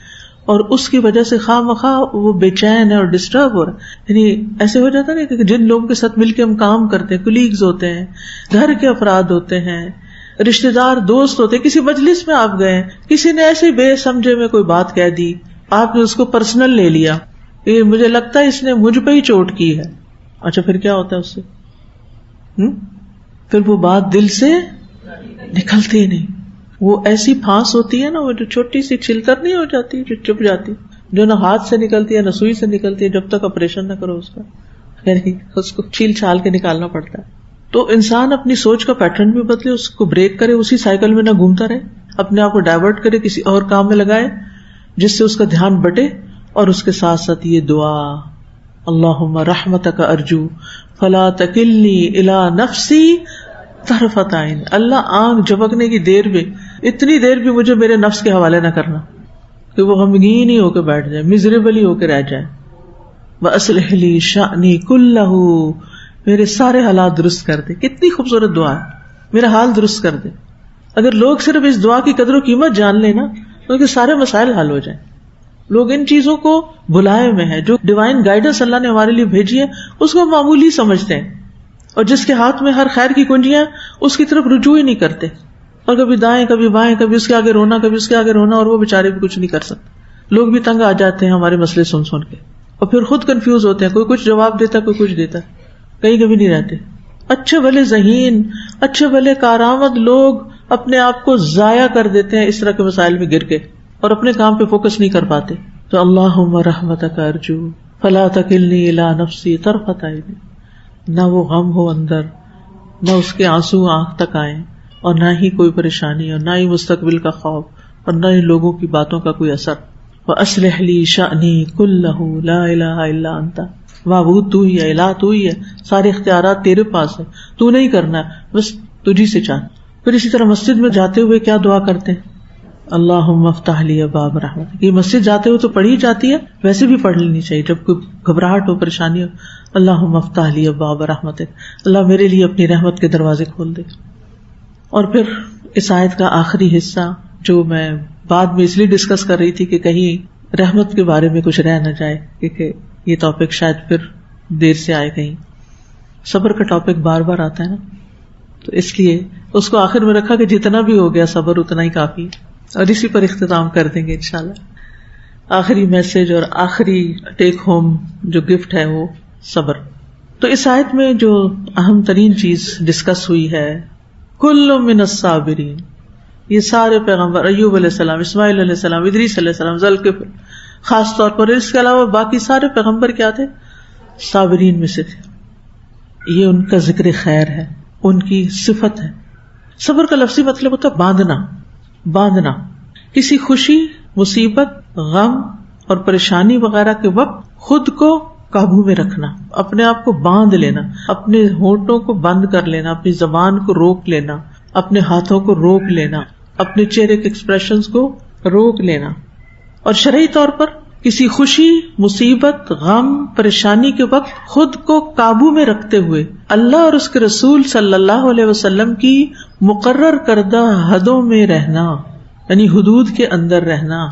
اور اس کی وجہ سے خواہ مخواہ وہ بے چین ہے اور ڈسٹرب ہو رہا ہے، یعنی ایسے ہو جاتا ہے نا کہ جن لوگوں کے ساتھ مل کے ہم کام کرتے ہیں، کولیگز ہوتے ہیں، گھر کے افراد ہوتے ہیں، رشتے دار، دوست ہوتے ہیں، کسی مجلس میں آپ گئے، کسی نے ایسے بے سمجھے میں کوئی بات کہہ دی، آپ نے اس کو پرسنل لے لیا، یہ مجھے لگتا ہے اس نے مجھ پہ ہی چوٹ کی ہے۔ اچھا پھر کیا ہوتا ہے اس سے؟ پھر وہ بات دل سے نکلتی نہیں، وہ ایسی پھانس ہوتی ہے نا، وہ جو چھوٹی سی چھلکر نہیں ہو جاتی جو چپ جاتی، جو نہ ہاتھ سے نکلتی ہے نہ سوئی سے نکلتی ہے، جب تک آپریشن نہ کرو اس کا، یعنی اس کو چھیل چھال کے نکالنا پڑتا ہے۔ تو انسان اپنی سوچ کا پیٹرن بھی بدلے، اس کو بریک کرے، اسی سائیکل میں نہ گھومتا رہے، اپنے آپ کو ڈائیورٹ کرے، کسی اور کام میں لگائے جس سے اس کا دھیان بٹے، اور اس کے ساتھ ساتھ یہ دعا، اللہم رحمتک ارجو فلا تکلنی الی نفسی طرفۃ عین، اللہ آنکھ جھپکنے کی دیر میں، اتنی دیر بھی مجھے میرے نفس کے حوالے نہ کرنا کہ وہ غمگین ہی ہو کے بیٹھ جائے، میزریبل ہی ہو کے رہ جائے۔ وَأَصْلِحْ لِي شَأْنِي كُلَّهُ، میرے سارے حالات درست کر دے۔ کتنی خوبصورت دعا ہے، میرا حال درست کر دے۔ اگر لوگ صرف اس دعا کی قدر و قیمت جان لیں نا تو ان کے سارے مسائل حل ہو جائیں۔ لوگ ان چیزوں کو بھلائے میں ہیں، جو ڈیوائن گائیڈنس اللہ نے ہمارے لیے بھیجی ہے اس کو معمولی سمجھتے ہیں، اور جس کے ہاتھ میں ہر خیر کی کنجیاں اس کی طرف رجوع ہی نہیں کرتے، اور کبھی دائیں کبھی بائیں، کبھی اس کے آگے رونا کبھی اس کے آگے رونا، اور وہ بیچارے بھی کچھ نہیں کر سکتے۔ لوگ بھی تنگ آ جاتے ہیں ہمارے مسئلے سن سن کے، اور پھر خود کنفیوز ہوتے ہیں، کوئی کچھ جواب دیتا کوئی کچھ دیتا، کہیں کبھی نہیں رہتے۔ اچھے بھلے ذہین، اچھے بھلے کارآمد لوگ اپنے آپ کو ضائع کر دیتے ہیں اس طرح کے مسائل میں گر کے، اور اپنے کام پہ فوکس نہیں کر پاتے۔ تو اللہم رحمتک ارجو فلا تکلنی الی نفسی طرفۃ عین، نہ وہ غم ہو اندر، نہ اس کے آنسو آنکھ تک آئیں، اور نہ ہی کوئی پریشانی، اور نہ ہی مستقبل کا خوف، اور نہ ہی لوگوں کی باتوں کا کوئی اثر۔ وَأَصْلِحْ لِي شَأْنِي كُلَّهُ لَا إِلَهَ إِلَّا أَنْتَ، معبود تو ہی ہے، الہ تو ہی ہے، سارے اختیارات تیرے پاس ہیں، تو نہیں کرنا ہے، بس تجھی سے چاہ۔ پھر اسی طرح مسجد میں جاتے ہوئے کیا دعا کرتے ہیں؟ اللہم افتح لی ابواب رحمتک، یہ مسجد جاتے ہوئے تو پڑھی جاتی ہے، ویسے بھی پڑھ لینی چاہیے جب کوئی گھبراہٹ ہو، پریشانی ہو۔ اللہم افتح لی ابواب رحمتک، اللہ میرے لیے اپنی رحمت کے دروازے کھول دے۔ اور پھر اس آیت کا آخری حصہ جو میں بعد میں اس لیے ڈسکس کر رہی تھی کہ کہیں رحمت کے بارے میں کچھ رہ نہ جائے، کیونکہ یہ ٹاپک شاید پھر دیر سے آئے، کہیں صبر کا ٹاپک بار بار آتا ہے نا، تو اس لیے اس کو آخر میں رکھا کہ جتنا بھی ہو گیا صبر اتنا ہی کافی ہے، اور اسی پر اختتام کر دیں گے انشاءاللہ۔ آخری میسج اور آخری ٹیک ہوم جو گفٹ ہے وہ صبر۔ تو اس آیت میں جو اہم ترین چیز ڈسکس ہوئی ہے، کل من الصابرین، یہ سارے پیغمبر، ایوب علیہ السلام، اسماعیل علیہ السلام، ادریس علیہ السلام، ذوالکفل، خاص طور پر اس کے علاوہ باقی سارے پیغمبر کیا تھے؟ صابرین میں سے تھے۔ یہ ان کا ذکر خیر ہے، ان کی صفت ہے۔ صبر کا لفظی مطلب ہوتا ہے باندھنا، باندھنا کسی خوشی، مصیبت، غم اور پریشانی وغیرہ کے وقت خود کو قابو میں رکھنا، اپنے آپ کو باندھ لینا، اپنے ہونٹوں کو بند کر لینا، اپنی زبان کو روک لینا، اپنے ہاتھوں کو روک لینا، اپنے چہرے کے ایکسپریشنز کو روک لینا۔ اور شرعی طور پر کسی خوشی، مصیبت، غم، پریشانی کے وقت خود کو قابو میں رکھتے ہوئے اللہ اور اس کے رسول صلی اللہ علیہ وسلم کی مقرر کردہ حدوں میں رہنا، یعنی حدود کے اندر رہنا۔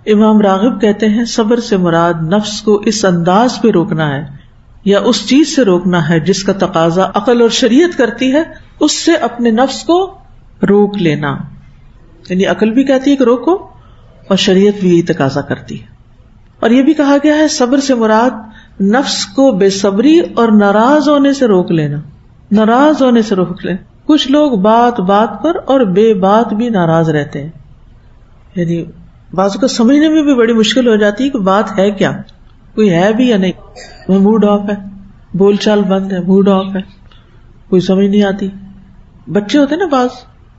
امام راغب کہتے ہیں صبر سے مراد نفس کو اس انداز پہ روکنا ہے یا اس چیز سے روکنا ہے جس کا تقاضا عقل اور شریعت کرتی ہے، اس سے اپنے نفس کو روک لینا۔ یعنی عقل بھی کہتی ہے کہ روکو، اور شریعت بھی یہی تقاضا کرتی ہے. اور یہ بھی کہا گیا ہے صبر سے مراد نفس کو بے صبری اور ناراض ہونے سے روک لینا. ناراض ہونے سے روک لینا. کچھ لوگ بات بات پر اور بے بات بھی ناراض رہتے ہیں. یعنی بعض کو سمجھنے میں بھی بڑی مشکل ہو جاتی ہے کہ بات ہے کیا, کوئی ہے بھی یا نہیں. موڈ آف ہے, بول چال بند ہے, موڈ آف ہے, کوئی سمجھ نہیں آتی. بچے ہوتے ہیں نا بعض,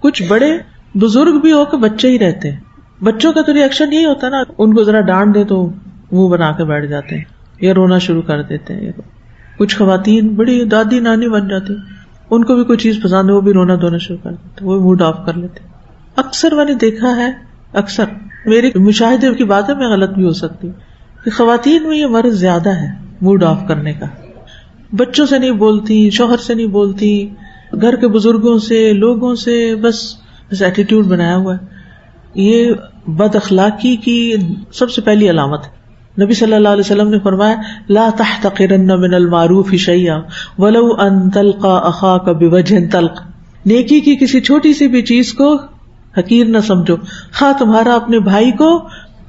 کچھ بڑے بزرگ بھی ہو کے بچے ہی رہتے ہیں. بچوں کا تو ریئیکشن یہی ہوتا ہے نا, ان کو ذرا ڈانٹ دے تو منہ بنا کے بیٹھ جاتے ہیں یا رونا شروع کر دیتے ہیں. کچھ خواتین بڑی دادی نانی بن جاتی, ان کو بھی کوئی چیز پسند ہے, وہ بھی رونا دھونا شروع کر دیتے, وہ موڈ آف کر لیتے. اکثر میں نے دیکھا ہے, اکثر میری مشاہدے کی بات ہے, میں غلط بھی ہو سکتی ہوں, کہ خواتین میں یہ مرض زیادہ ہے موڈ آف کرنے کا. بچوں سے نہیں بولتی, شوہر سے نہیں بولتی, گھر کے بزرگوں سے, لوگوں سے بس ایٹیٹیوڈ بنایا ہوا ہے. یہ بد اخلاقی کی سب سے پہلی علامت ہے. نبی صلی اللہ علیہ وسلم نے فرمایا لا تحتقرن من المعروف شیئا ولو ان تلقى اخاك بوجه طلق. نیکی کی کسی چھوٹی سی بھی چیز کو حقیر نہ سمجھو, خواہ تمہارا اپنے بھائی کو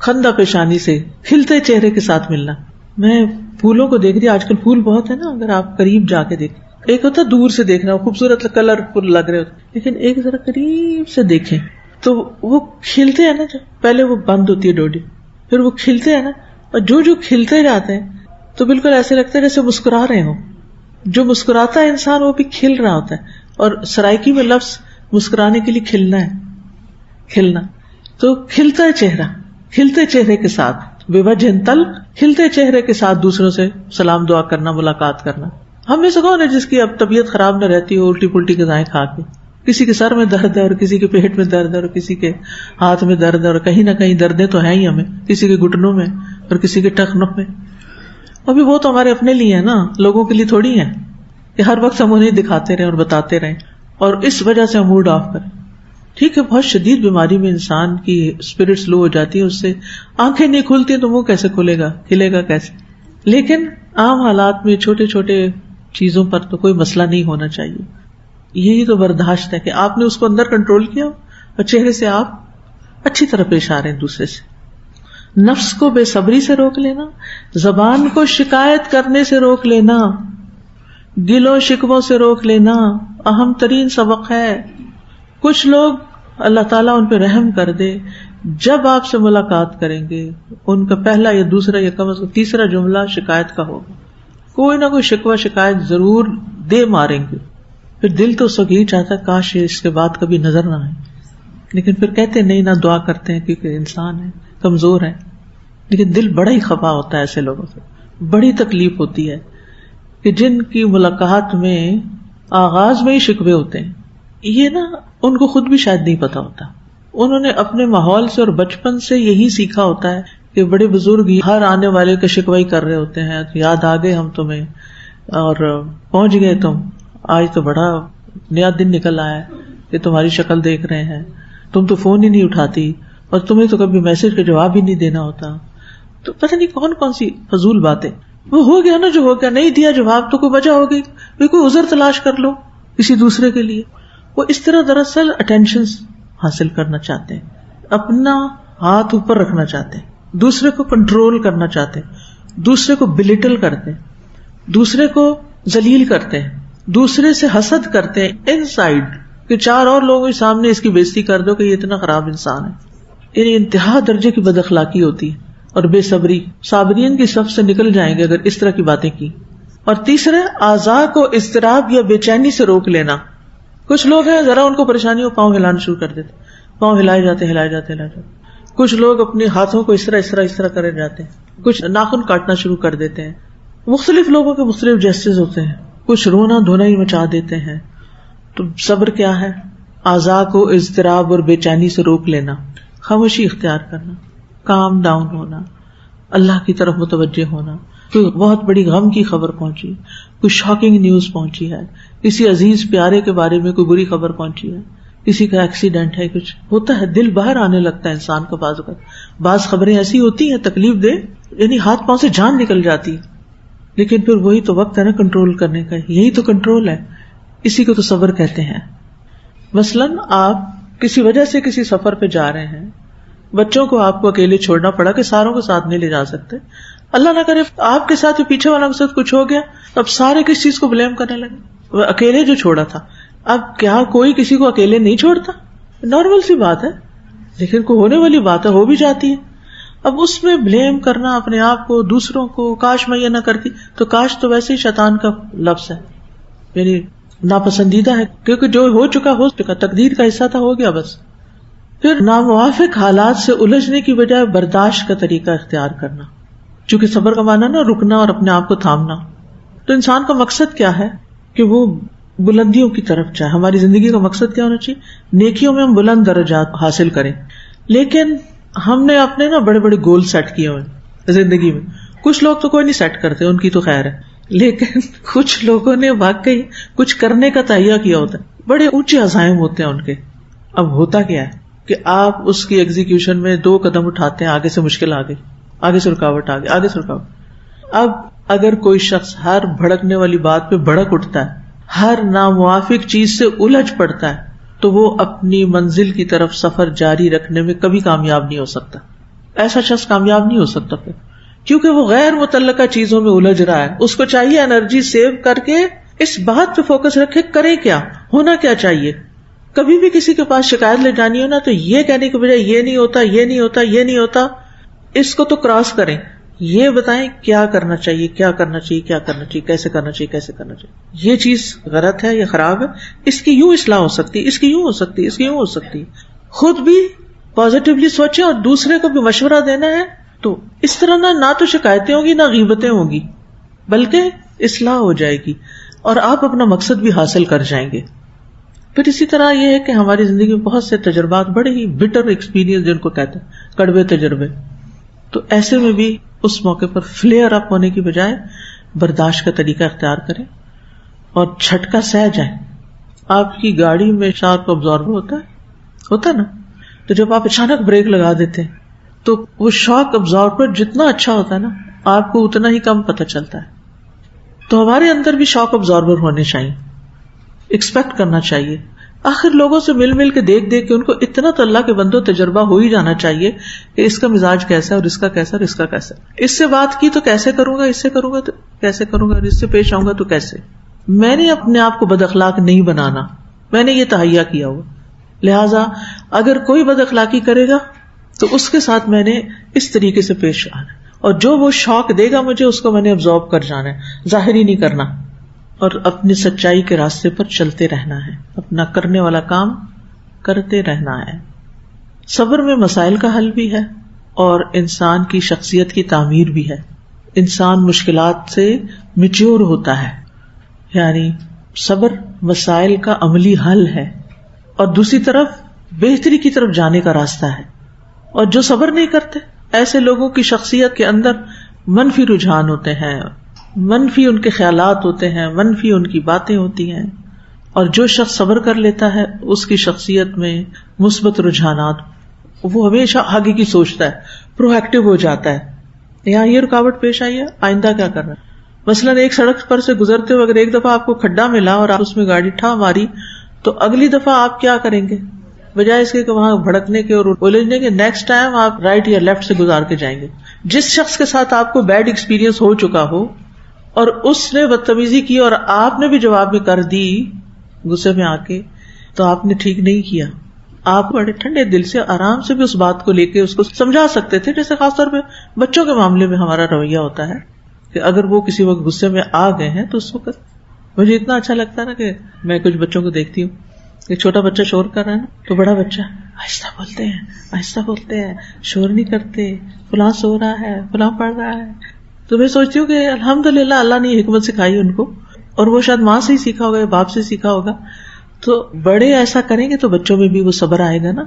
خندہ پیشانی سے کھلتے چہرے کے ساتھ ملنا. میں پھولوں کو دیکھ رہی, آج کل پھول بہت ہے نا, اگر آپ قریب جا کے دیکھیں, ایک ہوتا دور سے دیکھنا خوبصورت کلر فل لگ رہے ہوتے, لیکن ایک ذرا قریب سے دیکھیں تو وہ کھلتے ہیں نا, جو پہلے وہ بند ہوتی ہے ڈوڈی, پھر وہ کھلتے ہیں نا, اور جو کھلتے جاتے ہیں تو بالکل ایسے لگتا ہے جیسے مسکرا رہے ہوں. جو مسکراتا ہے انسان وہ بھی کھل رہا ہوتا ہے. اور سرائکی میں لفظ مسکرانے کے لیے کھلنا ہے, کھلنا. تو کھلتا ہے چہرہ, کھلتے چہرے کے ساتھ, بے وجہ طلق, کھلتے چہرے کے ساتھ دوسروں سے سلام دعا کرنا, ملاقات کرنا. ہم میں سے کون ہے جس کی اب طبیعت خراب نہ رہتی ہو الٹی پلٹی غذائیں کھا کے؟ کسی کے سر میں درد ہے, اور کسی کے پیٹ میں درد ہے, اور کسی کے ہاتھ میں درد ہے, اور کہیں نہ کہیں دردیں تو ہیں ہی ہمیں, کسی کے گھٹنوں میں اور کسی کے ٹخنوں میں. ابھی وہ تو ہمارے اپنے لیے ہے نا, لوگوں کے لیے تھوڑی ہے کہ ہر وقت ہم انہیں دکھاتے رہیں اور بتاتے رہیں اور اس وجہ سے ہم موڈ آف کریں. ٹھیک ہے, بہت شدید بیماری میں انسان کی اسپرٹ سلو ہو جاتی ہے, اس سے آنکھیں نہیں کھلتی تو منہ کیسے کھلے گا, کھلے گا کیسے. لیکن عام حالات میں چھوٹے چھوٹے چیزوں پر تو کوئی مسئلہ نہیں ہونا چاہیے. یہی تو برداشت ہے کہ آپ نے اس کو اندر کنٹرول کیا اور چہرے سے آپ اچھی طرح پیش آ رہے ہیں دوسرے سے. نفس کو بے صبری سے روک لینا, زبان کو شکایت کرنے سے روک لینا, گلوں شکووں سے روک لینا اہم ترین سبق ہے. کچھ لوگ اللہ تعالیٰ ان پہ رحم کر دے, جب آپ سے ملاقات کریں گے ان کا پہلا یا دوسرا یا کم از کم تیسرا جملہ شکایت کا ہوگا. کوئی نہ کوئی شکوہ شکایت ضرور دے ماریں گے. پھر دل تو اس وقت یہی چاہتا ہے کاش اس کے بعد کبھی نظر نہ آئے, لیکن پھر کہتے نہیں نہ, دعا کرتے ہیں کیونکہ انسان ہے, کمزور ہے. لیکن دل بڑا ہی خفا ہوتا ہے ایسے لوگوں سے, بڑی تکلیف ہوتی ہے کہ جن کی ملاقات میں آغاز میں ہی شکوے ہوتے ہیں. یہ نا ان کو خود بھی شاید نہیں پتا ہوتا, انہوں نے اپنے ماحول سے اور بچپن سے یہی سیکھا ہوتا ہے کہ بڑے بزرگ ہر آنے والے کا شکوہ ہی کر رہے ہوتے ہیں, یاد آ گئے ہم تمہیں, اور پہنچ گئے تم, آج تو بڑا نیا دن نکل آیا ہے کہ تمہاری شکل دیکھ رہے ہیں, تم تو فون ہی نہیں اٹھاتی, اور تمہیں تو کبھی میسج کا جواب ہی نہیں دینا ہوتا. تو پتہ نہیں کون کون سی فضول باتیں. وہ ہو گیا نا جو ہو گیا, نہیں دیا جواب تو کوئی وجہ ہوگی, کوئی عذر تلاش کر لو کسی دوسرے کے لیے. وہ اس طرح دراصل اٹینشن حاصل کرنا چاہتے ہیں, اپنا ہاتھ اوپر رکھنا چاہتے ہیں, دوسرے کو کنٹرول کرنا چاہتے ہیں, دوسرے کو بلیٹل کرتے ہیں, دوسرے کو ذلیل کرتے ہیں, دوسرے سے حسد کرتے ہیں ان سائڈ کہ چار اور لوگوں کے سامنے اس کی بےزتی کر دو کہ یہ اتنا خراب انسان ہے. یعنی انتہا درجے کی بد اخلاقی ہوتی ہے. اور بے صبری, صابرین کی صف سے نکل جائیں گے اگر اس طرح کی باتیں کی. اور تیسرے, اعضاء کو اضطراب یا بے چینی سے روک لینا. کچھ لوگ ہیں ذرا ان کو پریشانی ہو پاؤں ہلانا شروع کر دیتے, پاؤں ہلائے جاتے. کچھ لوگ اپنے ہاتھوں کو اس طرح کرے جاتے ہیں, کچھ ناخن کاٹنا شروع کر دیتے ہیں. مختلف لوگوں کے مختلف جیسٹس ہوتے ہیں, کچھ رونا دھونا ہی مچا دیتے ہیں. تو صبر کیا ہے؟ اعضاء کو اضطراب اور بے چینی سے روک لینا, خاموشی اختیار کرنا, کام ڈاؤن ہونا, اللہ کی طرف متوجہ ہونا. کوئی بہت بڑی غم کی خبر پہنچی, کوئی شاکنگ نیوز پہنچی ہے, کسی عزیز پیارے کے بارے میں کوئی بری خبر پہنچی ہے, کسی کا ایکسیڈنٹ ہے, کچھ ہوتا ہے, دل باہر آنے لگتا ہے انسان کا. بعض خبریں ایسی ہوتی ہیں تکلیف دے, یعنی ہاتھ پاؤں سے جان نکل جاتی ہے. لیکن پھر وہی تو وقت ہے نا کنٹرول کرنے کا, یہی تو کنٹرول ہے, اسی کو تو صبر کہتے ہیں. مثلاً آپ کسی وجہ سے کسی سفر پہ جا رہے ہیں, بچوں کو آپ کو اکیلے چھوڑنا پڑا کہ ساروں کو ساتھ نہیں لے جا سکتے. اللہ نہ کرے آپ کے ساتھ پیچھے والوں کے ساتھ کچھ ہو گیا تو اب سارے کس چیز کو بلیم کرنے لگے. وہ اکیلے جو چھوڑا تھا, اب کیا کوئی کسی کو اکیلے نہیں چھوڑتا؟ نارمل سی بات ہے, لیکن کوئی ہونے والی بات ہے, ہو بھی جاتی ہے. اب اس میں بلیم کرنا اپنے آپ کو, دوسروں کو, کاش میں یہ نہ کرتی, تو کاش تو ویسے ہی شیطان کا لفظ ہے, یعنی ناپسندیدہ ہے, کیونکہ جو ہو چکا ہو چکا, تقدیر کا حصہ تھا, ہو گیا بس. پھر ناموافق حالات سے الجھنے کی بجائے برداشت کا طریقہ اختیار کرنا, چونکہ صبر کا معنی نا رکنا اور اپنے آپ کو تھامنا. تو انسان کا مقصد کیا ہے کہ وہ بلندیوں کی طرف جائے. ہماری زندگی کا مقصد کیا ہونا چاہیے؟ نیکیوں میں ہم بلند درجات حاصل کریں. لیکن ہم نے اپنے نا بڑے بڑے گول سیٹ کیے ہوئے زندگی میں. کچھ لوگ تو کوئی نہیں سیٹ کرتے, ان کی تو خیر ہے, لیکن کچھ لوگوں نے واقعی کچھ کرنے کا تہیہ کیا ہوتا ہے, بڑے اونچے عزائم ہوتے ہیں ان کے. اب ہوتا کیا ہے کہ آپ اس کی ایگزیکیوشن میں 2 قدم اٹھاتے ہیں, آگے سے مشکل آ گئی, آگے سے رکاوٹ آ گئی, آگے سے رکاوٹ. اب اگر کوئی شخص ہر بھڑکنے والی بات پہ بھڑک اٹھتا ہے, ہر ناموافق چیز سے الجھ پڑتا ہے, تو وہ اپنی منزل کی طرف سفر جاری رکھنے میں کبھی کامیاب نہیں ہو سکتا. ایسا شخص کامیاب نہیں ہو سکتا پھر, کیونکہ وہ غیر متعلقہ چیزوں میں الجھ رہا ہے. اس کو چاہیے انرجی سیو کر کے اس بات پہ فوکس رکھے, کرے کیا, ہونا کیا چاہیے. کبھی بھی کسی کے پاس شکایت لے جانی ہو نا, تو یہ کہنے کے بجائے یہ نہیں ہوتا, یہ نہیں ہوتا, یہ نہیں ہوتا, اس کو تو کراس کریں. یہ بتائیں کیا کرنا چاہیے, کیا کرنا چاہیے, کیا کرنا چاہیے, کیسے کرنا چاہیے, کیسے کرنا چاہیے. یہ چیز غلط ہے, یہ خراب ہے, اس کی یوں اصلاح ہو سکتی ہے, اس کی یوں ہو سکتی ہے, اس کی یوں ہو سکتی ہے. خود بھی پازیٹیولی سوچیں اور دوسرے کو بھی مشورہ دینا ہے. تو اس طرح نہ تو شکایتیں ہوگی, نہ غیبتیں ہوگی, بلکہ اصلاح ہو جائے گی اور آپ اپنا مقصد بھی حاصل کر جائیں گے. پھر اسی طرح یہ ہے کہ ہماری زندگی میں بہت سے تجربات, بڑے ہی بٹر ایکسپیرینس جن کو کہتے ہیں, کڑوے تجربے. تو ایسے میں بھی اس موقع پر فلیئر اپ ہونے کی بجائے برداشت کا طریقہ اختیار کریں اور جھٹکا سہ جائیں. آپ کی گاڑی میں شارپ ابزاربر ہوتا ہے نا, تو جب آپ اچانک بریک لگا دیتے ہیں تو وہ شاک ابزاربر جتنا اچھا ہوتا ہے نا, آپ کو اتنا ہی کم پتہ چلتا ہے. تو ہمارے اندر بھی شاک ابزاربر ہونے چاہیے, ایکسپیکٹ کرنا چاہیے. آخر لوگوں سے مل مل کے دیکھ کے ان کو اتنا تو اللہ کے بندوں تجربہ ہو ہی جانا چاہیے کہ اس کا مزاج کیسا ہے اور اس کا کیسا اور اس کا کیسا, اس سے بات کی تو کیسے کروں گا, اس سے کروں گا تو کیسے کروں گا, اور اس سے پیش آؤں گا تو کیسے. میں نے اپنے آپ کو بد اخلاق نہیں بنانا, میں نے یہ تہیہ کیا ہوا, لہٰذا اگر کوئی بد اخلاقی کرے گا تو اس کے ساتھ میں نے اس طریقے سے پیش آنا, اور جو وہ شوق دے گا مجھے اس کو میں نے ابزارب کر جانا ہے, ظاہر ہی نہیں کرنا, اور اپنی سچائی کے راستے پر چلتے رہنا ہے, اپنا کرنے والا کام کرتے رہنا ہے. صبر میں مسائل کا حل بھی ہے اور انسان کی شخصیت کی تعمیر بھی ہے. انسان مشکلات سے میچور ہوتا ہے, یعنی صبر مسائل کا عملی حل ہے اور دوسری طرف بہتری کی طرف جانے کا راستہ ہے. اور جو صبر نہیں کرتے, ایسے لوگوں کی شخصیت کے اندر منفی رجحان ہوتے ہیں, منفی ان کے خیالات ہوتے ہیں, منفی ان کی باتیں ہوتی ہیں. اور جو شخص صبر کر لیتا ہے اس کی شخصیت میں مثبت رجحانات, وہ ہمیشہ آگے کی سوچتا ہے, پرو ایکٹیو ہو جاتا ہے. یہاں یہ رکاوٹ پیش آئی ہے, آئندہ کیا کرنا ہے. مثلاً ایک سڑک پر سے گزرتے ہوئے اگر ایک دفعہ آپ کو کھڈا ملا اور آپ اس میں گاڑی ٹھا ماری, تو اگلی دفعہ آپ کیا کریں گے؟ بجائے اس کے کہ وہاں بھڑکنے کے اور الجھنے کے, نیکسٹ ٹائم آپ رائٹ یا لیفٹ سے گزار کے جائیں گے. جس شخص کے ساتھ آپ کو بیڈ ایکسپیرینس ہو چکا ہو اور اس نے بدتمیزی کی اور آپ نے بھی جواب میں کر دی غصے میں آ کے, تو آپ نے ٹھیک نہیں کیا. آپ بڑے ٹھنڈے دل سے آرام سے بھی اس بات کو لے کے اس کو سمجھا سکتے تھے. جیسے خاص طور پہ بچوں کے معاملے میں ہمارا رویہ ہوتا ہے کہ اگر وہ کسی وقت غصے میں آ گئے ہیں تو اس وقت مجھے اتنا اچھا لگتا ہے نا کہ میں کچھ بچوں کو دیکھتی ہوں, ایک چھوٹا بچہ شور کر رہا ہے نا, تو بڑا بچہ آہستہ بولتے ہیں, آہستہ بولتے ہیں, شور نہیں کرتے, فلاں سو رہا ہے, فلاں پڑھ رہا ہے. تو میں سوچتی ہوں کہ الحمدللہ اللہ نے یہ حکمت سکھائی ان کو, اور وہ شاید ماں سے ہی سیکھا ہوگا یا باپ سے سیکھا ہوگا. تو بڑے ایسا کریں گے تو بچوں میں بھی وہ صبر آئے گا نا,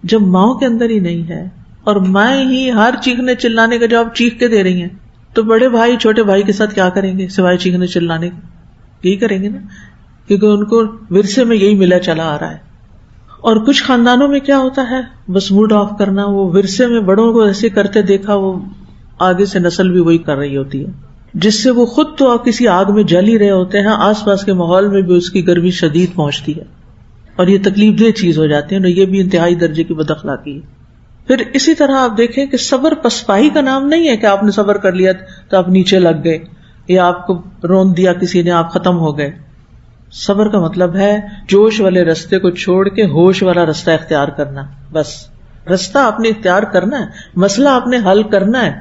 جب ماں کے اندر ہی نہیں ہے اور ماں ہی ہر چیخنے چلانے کا جواب چیخ کے دے رہی ہیں, تو بڑے بھائی چھوٹے بھائی کے ساتھ کیا کریں گے سوائے چیخنے چلانے کے؟ یہی کریں گے نا, کیونکہ ان کو ورثے میں یہی ملا چلا آ رہا ہے. اور کچھ خاندانوں میں کیا ہوتا ہے, بس موڈ آف کرنا, وہ ورثے میں بڑوں کو ایسے کرتے دیکھا, وہ آگے سے نسل بھی وہی کر رہی ہوتی ہے, جس سے وہ خود تو کسی آگ میں جل ہی رہے ہوتے ہیں, آس پاس کے ماحول میں بھی اس کی گرمی شدید پہنچتی ہے اور یہ تکلیف دہ چیز ہو جاتی ہے. اور یہ بھی انتہائی درجے کی بد اخلاقی ہے. پھر اسی طرح آپ دیکھیں کہ صبر پسپائی کا نام نہیں ہے کہ آپ نے صبر کر لیا تو آپ نیچے لگ گئے یا آپ کو رون دیا کسی نے آپ ختم ہو گئے. صبر کا مطلب ہے جوش والے رستے کو چھوڑ کے ہوش والا رستہ اختیار کرنا. بس رستہ آپ نے اختیار کرنا ہے، مسئلہ آپ نے حل کرنا ہے.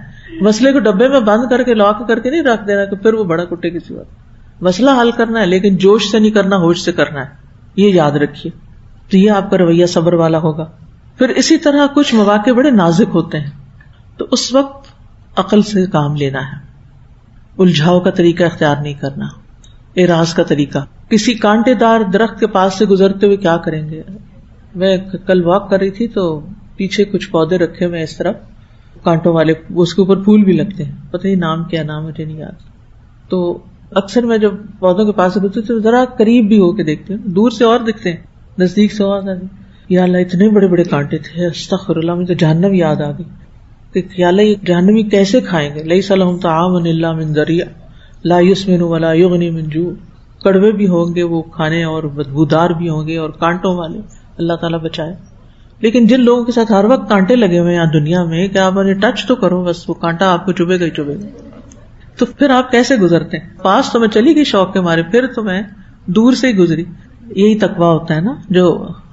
مسئلے کو ڈبے میں بند کر کے لاک کر کے نہیں رکھ دینا کہ پھر وہ بڑا کٹے کسی وقت. مسئلہ حل کرنا ہے لیکن جوش سے نہیں کرنا، ہوش سے کرنا ہے. یہ یاد رکھیے. تو یہ آپ کا رویہ صبر والا ہوگا. پھر اسی طرح کچھ مواقع بڑے نازک ہوتے ہیں تو اس وقت عقل سے کام لینا ہے. الجھاؤ کا طریقہ اختیار نہیں کرنا، اعراض کا طریقہ. کسی کانٹے دار درخت کے پاس سے گزرتے ہوئے کیا کریں گے. میں کل واک کر رہی تھی تو پیچھے کچھ پودے رکھے ہوئے اس طرف کانٹوں والے، اس کے اوپر پھول بھی لگتے ہیں، پتہ نہیں نام کیا نام مجھے نہیں یاد. تو اکثر میں جب پودوں کے پاس سے گزرتی تو ذرا قریب بھی ہو کے دیکھتے ہیں، دور سے اور دکھتے ہیں، نزدیک سے اور یا اللہ اتنے بڑے بڑے کانٹے تھے، استغفر اللہ. مجھے جہنم یاد آ گئی کہ یا اللہ یہ جہنمی کیسے کھائیں گے. لیس لہم طعام الا من ضریع لا یسمن ولا یغنی من جوع. کڑوے بھی ہوں گے وہ کھانے اور بدبودار بھی ہوں گے اور کانٹوں والے، اللہ تعالیٰ بچائے. لیکن جن لوگوں کے ساتھ ہر وقت کانٹے لگے ہوئے ہیں دنیا میں کہ آپ انہیں ٹچ تو کرو، بس وہ کانٹا آپ کو چبھے گا ہی چبھے گا. تو پھر آپ کیسے گزرتے ہیں. پاس تو میں چلی گئی شوق کے مارے، پھر تو میں دور سے ہی گزری. یہی تقویٰ ہوتا ہے نا جو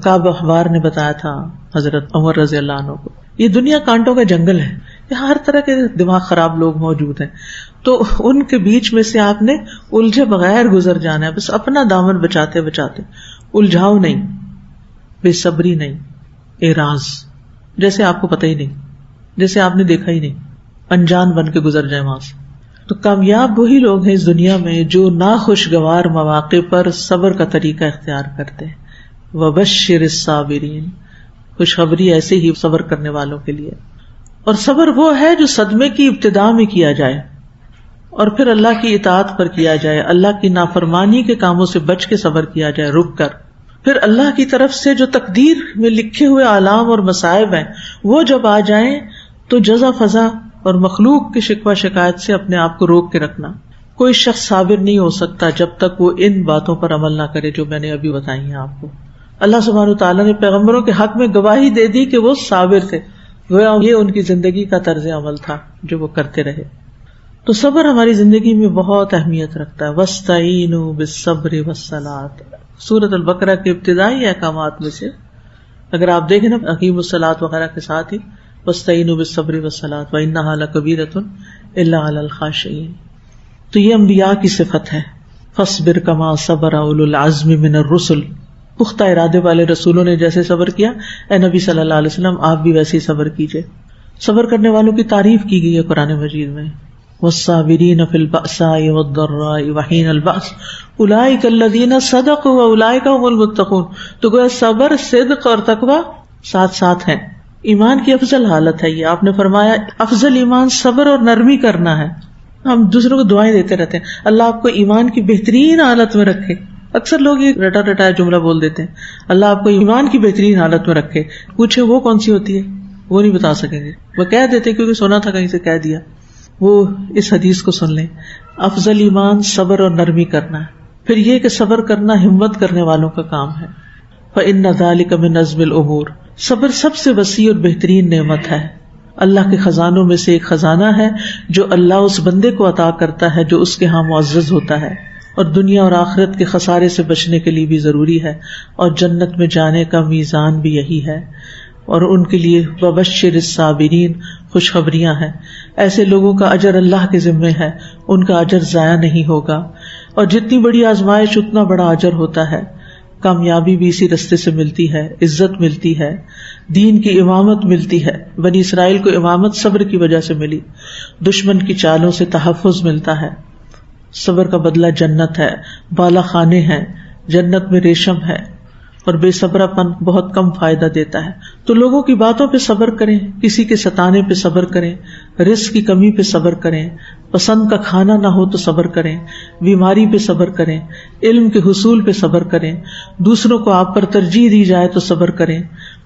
کعب احبار نے بتایا تھا حضرت عمر رضی اللہ عنہ کو. یہ دنیا کانٹوں کا جنگل ہے، یہاں ہر طرح کے دماغ خراب لوگ موجود ہیں، تو ان کے بیچ میں سے آپ نے الجھے بغیر گزر جانا ہے. بس اپنا دامن بچاتے بچاتے. الجھاؤ نہیں، بے صبری نہیں، اعراض جیسے آپ کو پتہ ہی نہیں، جیسے آپ نے دیکھا ہی نہیں، انجان بن کے گزر جائے وہاں سے. تو کامیاب وہی لوگ ہیں اس دنیا میں جو ناخوشگوار مواقع پر صبر کا طریقہ اختیار کرتے ہیں. وبشر الصابرین، خوشخبری ایسے ہی صبر کرنے والوں کے لیے. اور صبر وہ ہے جو صدمے کی ابتدا میں کیا جائے اور پھر اللہ کی اطاعت پر کیا جائے، اللہ کی نافرمانی کے کاموں سے بچ کے صبر کیا جائے رک کر. پھر اللہ کی طرف سے جو تقدیر میں لکھے ہوئے آلام اور مصائب ہیں وہ جب آ جائیں تو جزا فضا اور مخلوق کی شکوہ شکایت سے اپنے آپ کو روک کے رکھنا. کوئی شخص صابر نہیں ہو سکتا جب تک وہ ان باتوں پر عمل نہ کرے جو میں نے ابھی بتائی ہیں آپ کو. اللہ سبحانہ وتعالیٰ نے پیغمبروں کے حق میں گواہی دے دی کہ وہ صابر تھے، گویا یہ ان کی زندگی کا طرز عمل تھا جو وہ کرتے رہے. تو صبر ہماری زندگی میں بہت اہمیت رکھتا ہے. وَاسْتَعِینُوا بِالصَّبْرِ وَالصَّلَاةِ، سورۃ البقرہ کے ابتدائی احکامات میں سے اگر آپ دیکھیں نا اقیموا الصلاۃ وغیرہ کے ساتھ ہی وَاسْتَعِینُوا بِالصَّبْرِ وَالصَّلَاةِ وَإِنَّهَا لَكَبِیرَةٌ إِلَّا عَلَى الْخَاشِعِینَ. تو یہ انبیاء کی صفت ہے. فَاصْبِرْ كَمَا صَبَرَ أُولُو الْعَزْمِ مِنَ الرُّسُلِ، پختہ ارادے والے رسولوں نے جیسے صبر کیا، اے نبی صلی اللہ علیہ وسلم آپ بھی ویسے ہی صبر کیجئے. صبر کرنے والوں کی تعریف کی گئی ہے قرآن مجید میں. والصابرین فی البأساء والضراء وحین البأس اولئک الذین صدقوا واولئک هم المتقون. تو گویا صبر، صدق اور تقوی ساتھ ساتھ ہیں. ایمان کی افضل حالت ہے یہ. آپ نے فرمایا افضل ایمان صبر اور نرمی کرنا ہے. ہم دوسروں کو دعائیں دیتے رہتے ہیں اللہ آپ کو ایمان کی بہترین حالت میں رکھے. اکثر لوگ یہ رٹا رٹایا جملہ بول دیتے ہیں اللہ آپ کو ایمان کی بہترین حالت میں رکھے. پوچھے وہ کون سی ہوتی ہے، وہ نہیں بتا سکیں گے، وہ کہہ دیتے کیونکہ سنا تھا کہیں سے کہہ دیا. وہ اس حدیث کو سن لیں. افضل ایمان صبر اور نرمی کرنا ہے. پھر یہ کہ صبر کرنا ہمت کرنے والوں کا کام ہے. فإن ذلك من عزم الامور، صبر سب سے وسیع اور بہترین نعمت ہے. اللہ کے خزانوں میں سے ایک خزانہ ہے جو اللہ اس بندے کو عطا کرتا ہے جو اس کے ہاں معزز ہوتا ہے، اور دنیا اور آخرت کے خسارے سے بچنے کے لیے بھی ضروری ہے، اور جنت میں جانے کا میزان بھی یہی ہے. اور ان کے لیے وبشر الصابرین، خوشخبریاں ہیں. ایسے لوگوں کا اجر اللہ کے ذمے ہے، ان کا اجر ضائع نہیں ہوگا. اور جتنی بڑی آزمائش اتنا بڑا اجر ہوتا ہے. کامیابی بھی اسی رستے سے ملتی ہے، عزت ملتی ہے، دین کی امامت ملتی ہے. بنی اسرائیل کو امامت صبر کی وجہ سے ملی. دشمن کی چالوں سے تحفظ ملتا ہے. صبر کا بدلہ جنت ہے، بالا خانے ہیں، جنت میں ریشم ہے. اور بے صبرا پن بہت کم فائدہ دیتا ہے. تو لوگوں کی باتوں پہ صبر کریں، کسی کے ستانے پہ صبر کریں، رزق کی کمی پہ صبر کریں، پسند کا کھانا نہ ہو تو صبر کریں، بیماری پہ صبر کریں، علم کے حصول پہ صبر کریں، دوسروں کو آپ پر ترجیح دی جائے تو صبر کریں،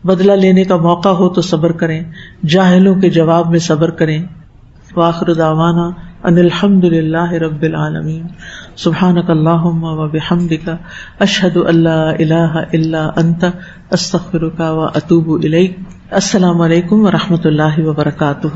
بدلہ لینے کا موقع ہو تو صبر کریں، جاہلوں کے جواب میں صبر کریں. وآخر دعوانا ان الحمد للہ رب العالمین. سبحانک اللہم وبحمدک اشہد ان لا الہ الا انت استغفرک واتوب الیک. السلام علیکم ورحمۃ اللہ وبرکاتہ.